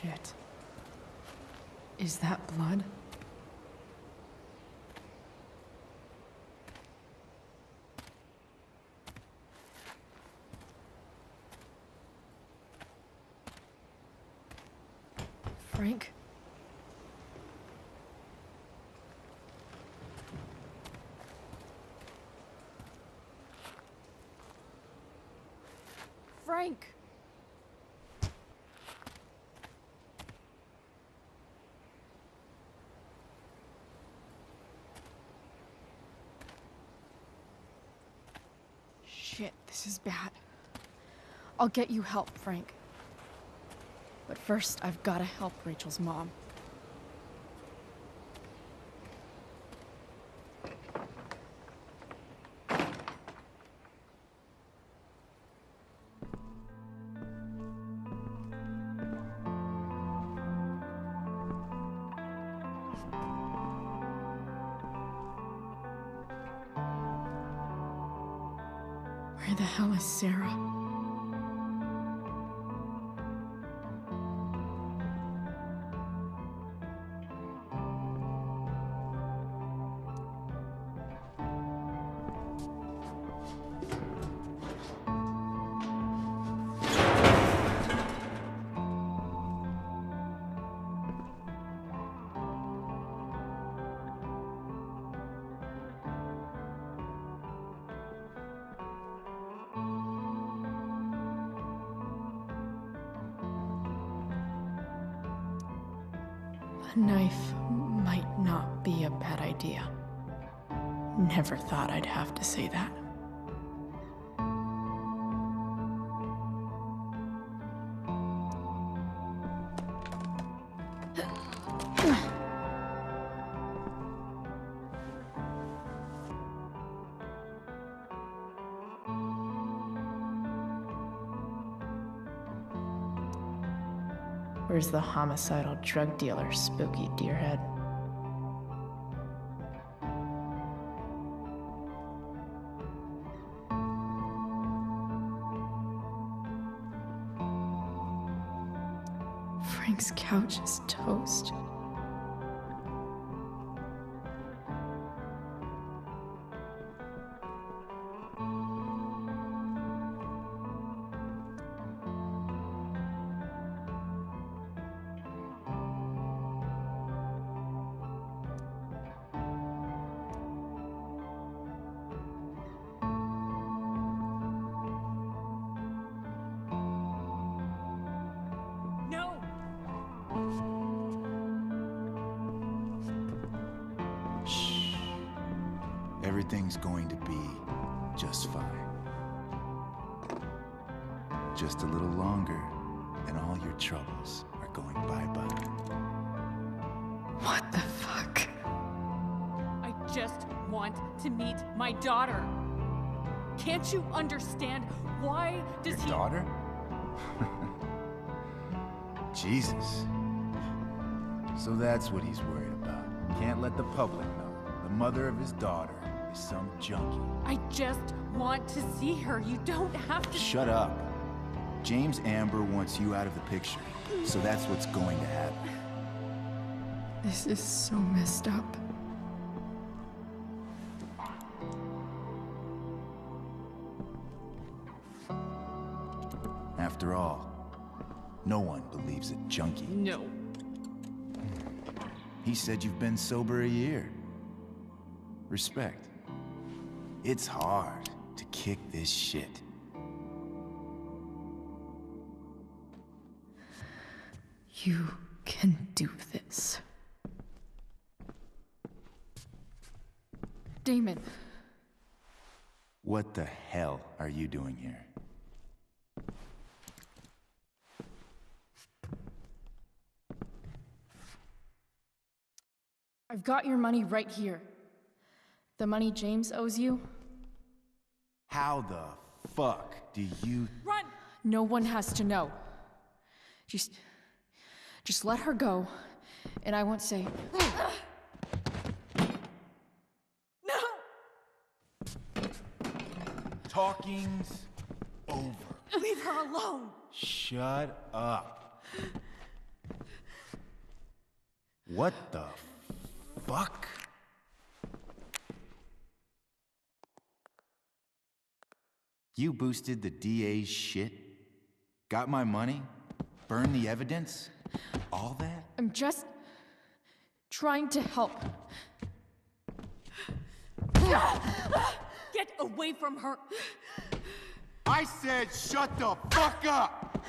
Shit. Is that blood? Frank? Frank! Shit, this is bad. I'll get you help, Frank. But first, I've gotta help Rachel's mom. Where the hell is Sarah? A knife might not be a bad idea. Never thought I'd have to say that. Where's the homicidal drug dealer, Spooky Deerhead? Frank's couch is toast. Everything's going to be just fine. Just a little longer, and all your troubles are going bye-bye. What the fuck? I just want to meet my daughter. Can't you understand? Why does Your daughter? Jesus. So that's what he's worried about. Can't let the public know. The mother of his daughter is some junkie. I just want to see her. You don't have to— Shut up. James Amber wants you out of the picture, so that's what's going to happen. This is so messed up. After all, no one believes a junkie. No. He said you've been sober a year. Respect. It's hard to kick this shit. You can do this. Damon. What the hell are you doing here? I've got your money right here. The money James owes you. How the fuck do you— Run! No one has to know. Just let her go, and I won't say. No! Talking's over. Leave her alone! Shut up. What the fuck? You boosted the DA's shit? Got my money? Burned the evidence? All that? I'm just trying to help. Get away from her! I said shut the fuck up!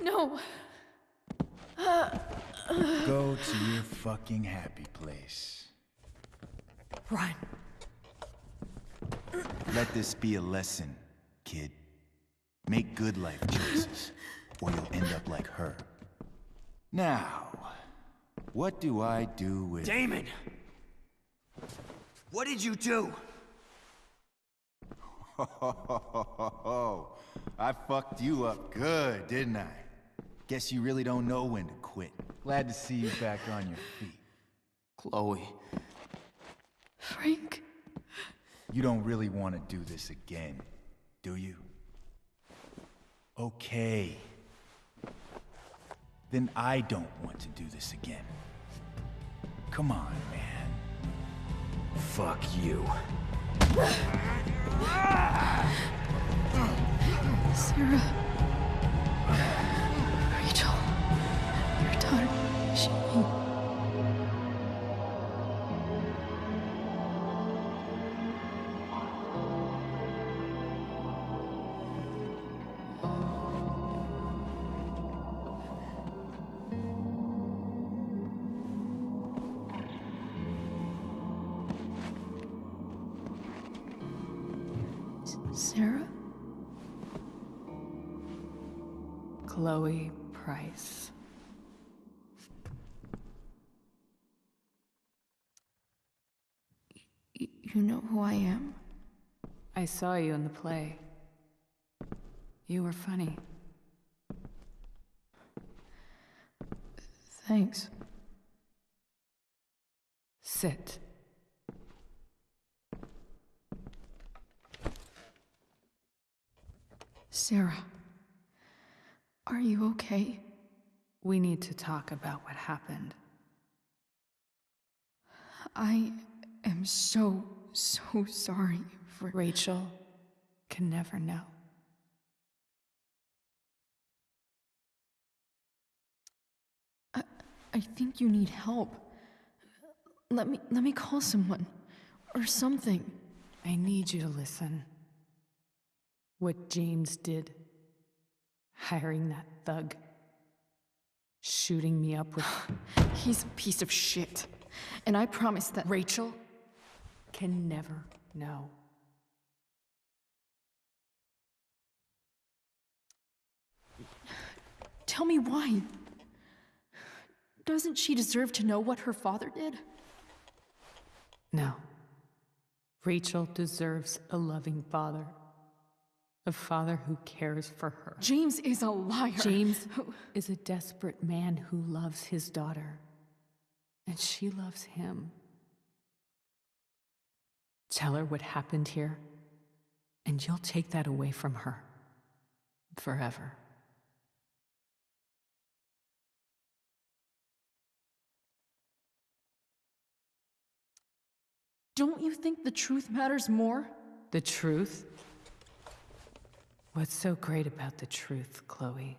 No. Go to your fucking happy place. Run. Let this be a lesson, kid. Make good life choices, or you'll end up like her. Now, what do I do with... Damon! What did you do? I fucked you up good, didn't I? Guess you really don't know when to quit. Glad to see you back on your feet. Chloe. Frank. You don't really want to do this again, do you? Okay. Then I don't want to do this again. Come on, man. Fuck you. Sarah. Rachel. Your daughter. She... Sarah? Chloe Price. You know who I am? I saw you in the play. You were funny. Thanks. Sit. Sarah. Are you okay? We need to talk about what happened. I am so sorry for... Rachel can never know. I think you need help. Let me call someone. Or something. I need you to listen. What James did. Hiring that thug. Shooting me up with... He's a piece of shit. And I promise that... Rachel can never know. Tell me why. Doesn't she deserve to know what her father did? No. Rachel deserves a loving father. A father who cares for her. James is a liar. James is a desperate man who loves his daughter. And she loves him. Tell her what happened here, and you'll take that away from her. Forever. Don't you think the truth matters more? The truth? What's so great about the truth, Chloe?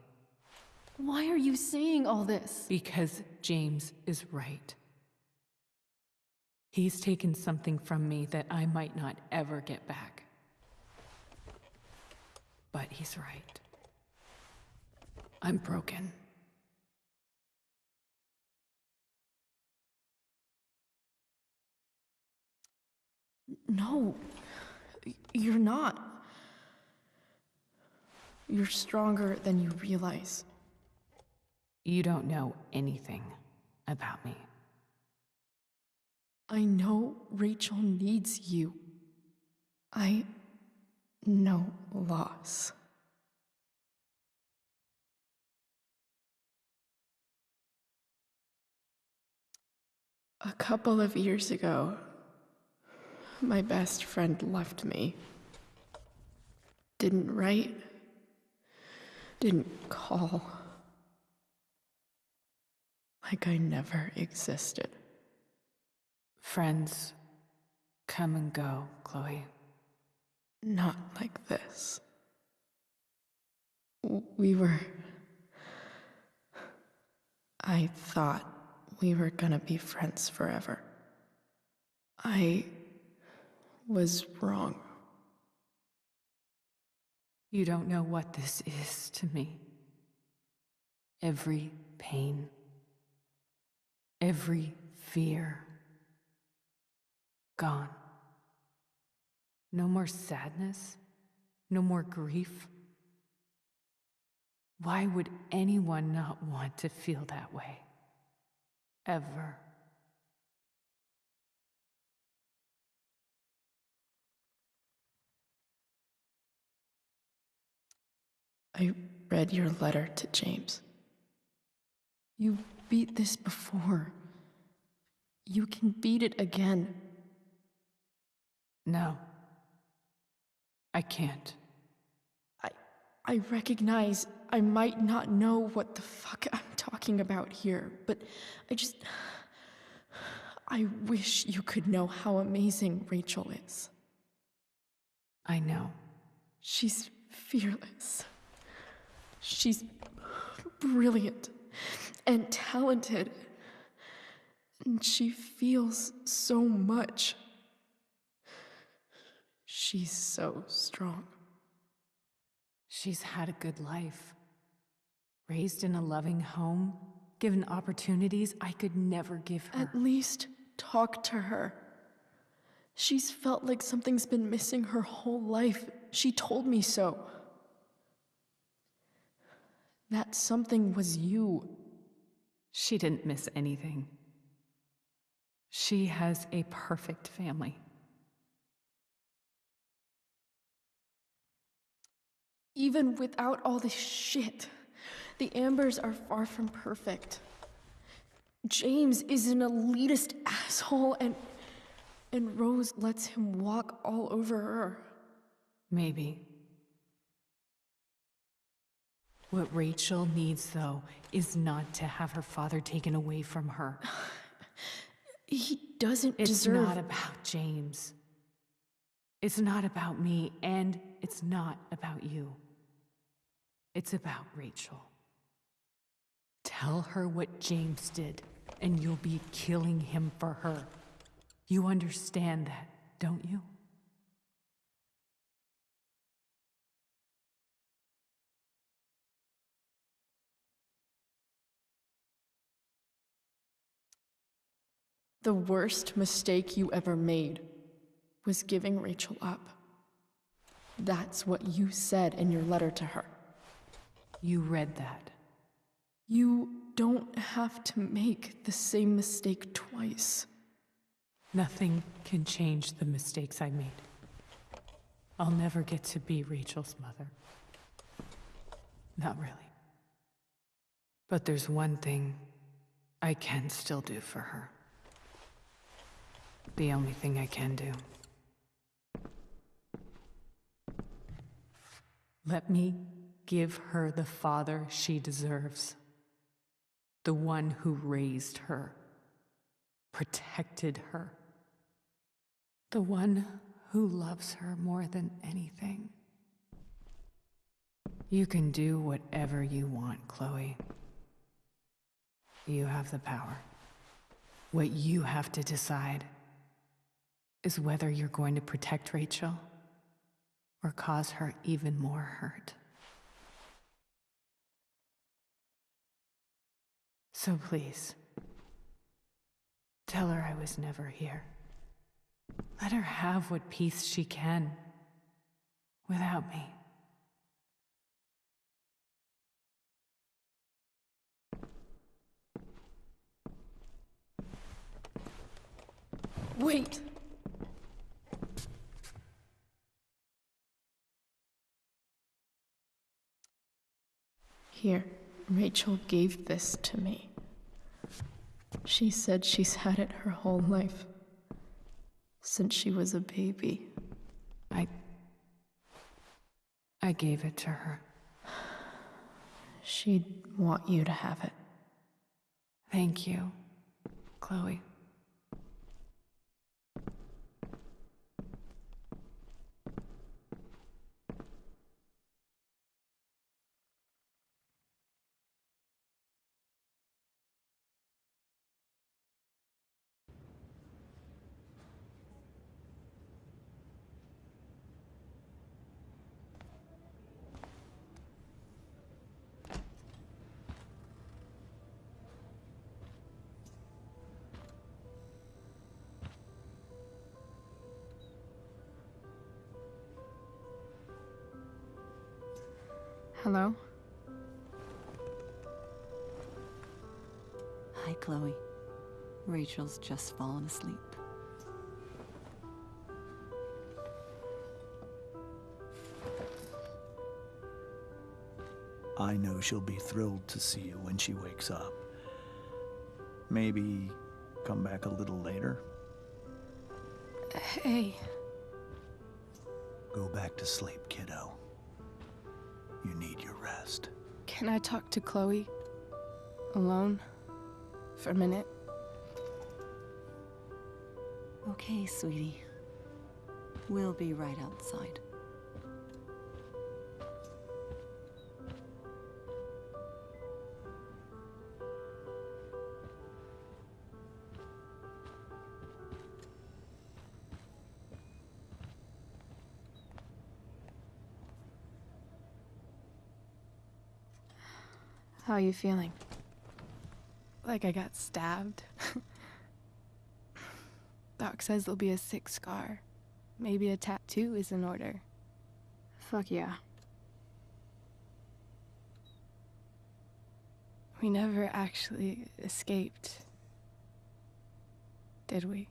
Why are you saying all this? Because James is right. He's taken something from me that I might not ever get back. But he's right. I'm broken. No, you're not. You're stronger than you realize. You don't know anything about me. I know Rachel needs you. I know loss. A couple of years ago, my best friend left me. Didn't write, didn't call. Like I never existed. Friends come and go, Chloe. Not like this. We were... I thought we were gonna be friends forever. I was wrong. You don't know what this is to me. Every pain, every fear, gone. No more sadness, no more grief. Why would anyone not want to feel that way? Ever. I read your letter to James. You beat this before. You can beat it again. No. I can't. I recognize I might not know what the fuck I'm talking about here, but I wish you could know how amazing Rachel is. I know. She's fearless. She's brilliant and talented. And she feels so much. She's so strong. She's had a good life. Raised in a loving home, given opportunities I could never give her. At least talk to her. She's felt like something's been missing her whole life. She told me so. That something was you. She didn't miss anything. She has a perfect family. Even without all this shit, the Ambers are far from perfect. James is an elitist asshole, and Rose lets him walk all over her. Maybe. What Rachel needs, though, is not to have her father taken away from her. He doesn't deserve... It's not about James. It's not about me, and it's not about you. It's about Rachel. Tell her what James did, and you'll be killing him for her. You understand that, don't you? The worst mistake you ever made was giving Rachel up. That's what you said in your letter to her. You read that. You don't have to make the same mistake twice. Nothing can change the mistakes I made. I'll never get to be Rachel's mother. Not really. But there's one thing I can still do for her. The only thing I can do. Let me give her the father she deserves. The one who raised her, protected her. The one who loves her more than anything. You can do whatever you want, Chloe. You have the power. What you have to decide is whether you're going to protect Rachel or cause her even more hurt. So please, tell her I was never here. Let her have what peace she can without me. Wait! Here, Rachel gave this to me. She said she's had it her whole life. Since she was a baby. I gave it to her. She'd want you to have it. Thank you, Chloe. Hello? Hi, Chloe. Rachel's just fallen asleep. I know she'll be thrilled to see you when she wakes up. Maybe come back a little later? Hey. Go back to sleep, kiddo. You need your rest. Can I talk to Chloe? Alone? For a minute? Okay, sweetie. We'll be right outside. How are you feeling? Like I got stabbed. Doc says there'll be a sick scar. Maybe a tattoo is in order. Fuck yeah. We never actually escaped, did we?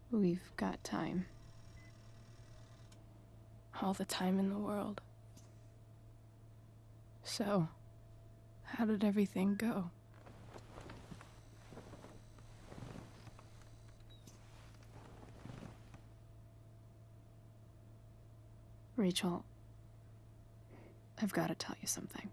We've got time. All the time in the world. So, how did everything go? Rachel, I've got to tell you something.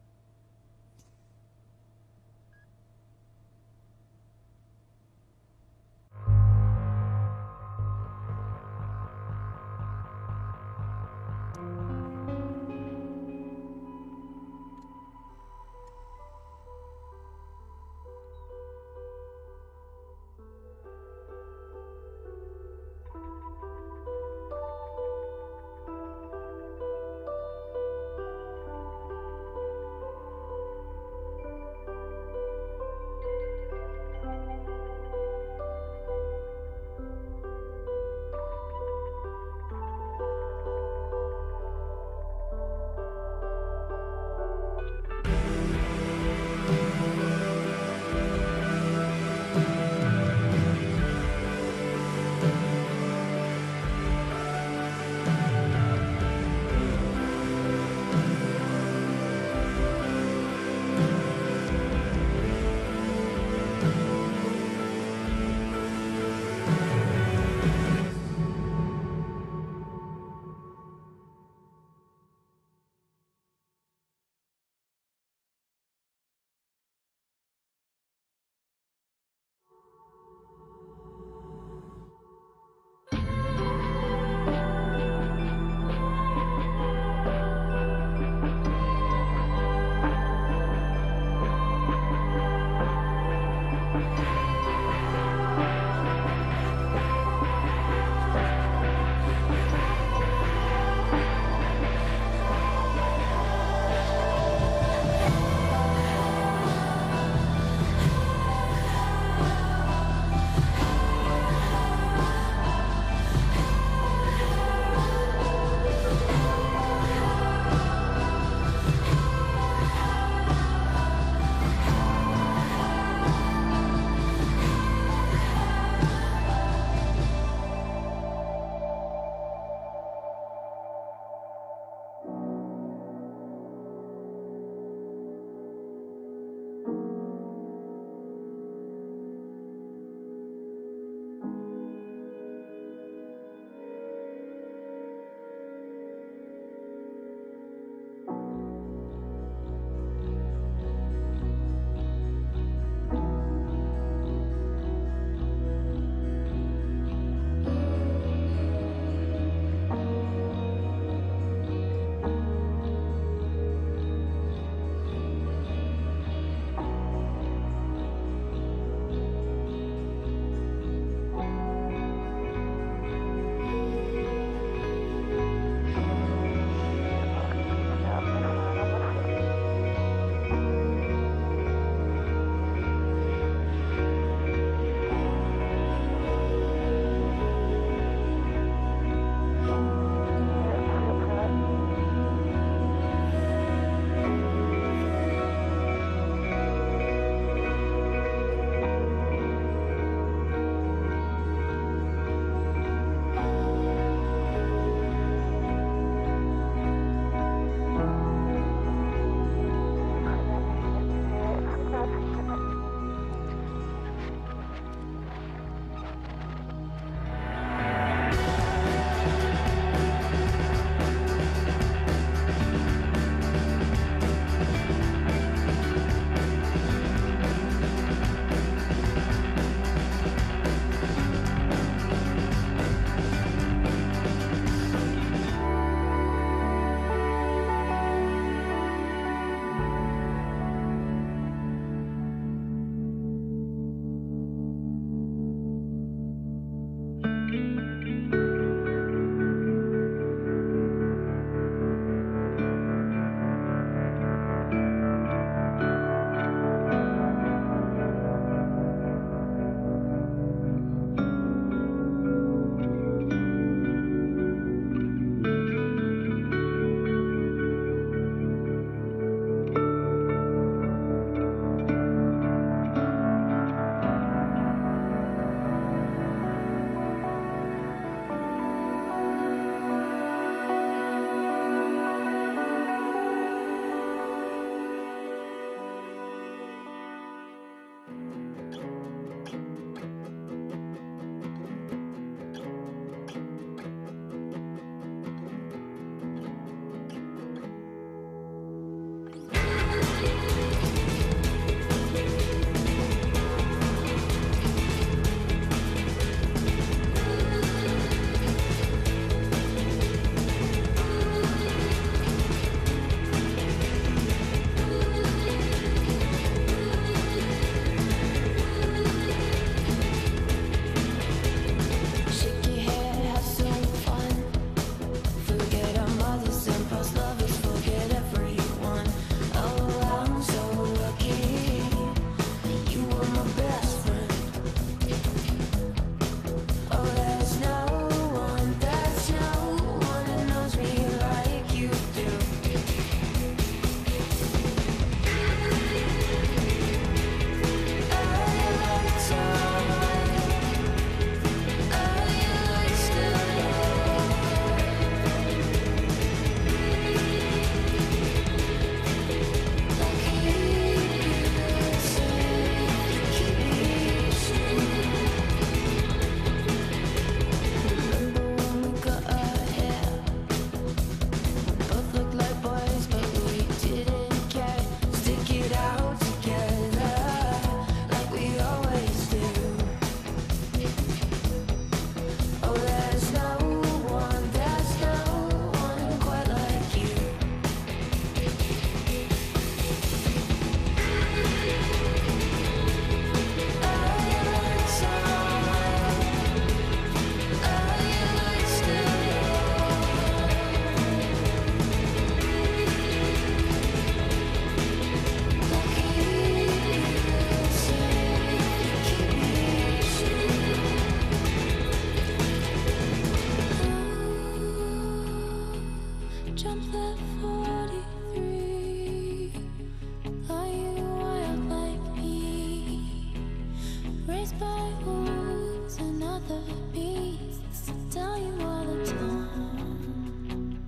other beats tell you all the time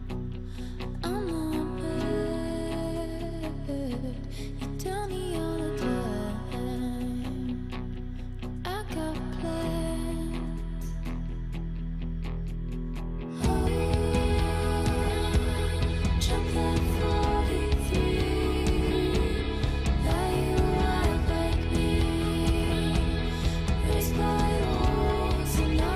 I'm not bad. You tell me all the time I got plans. Oh, jump that 43. That you act like me. Raised by wolves and I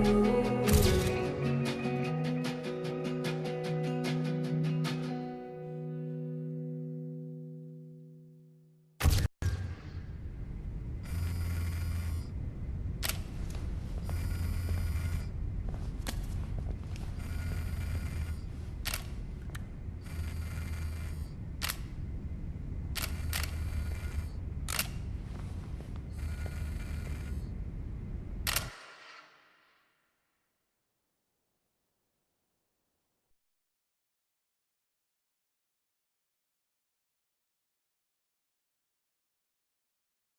you.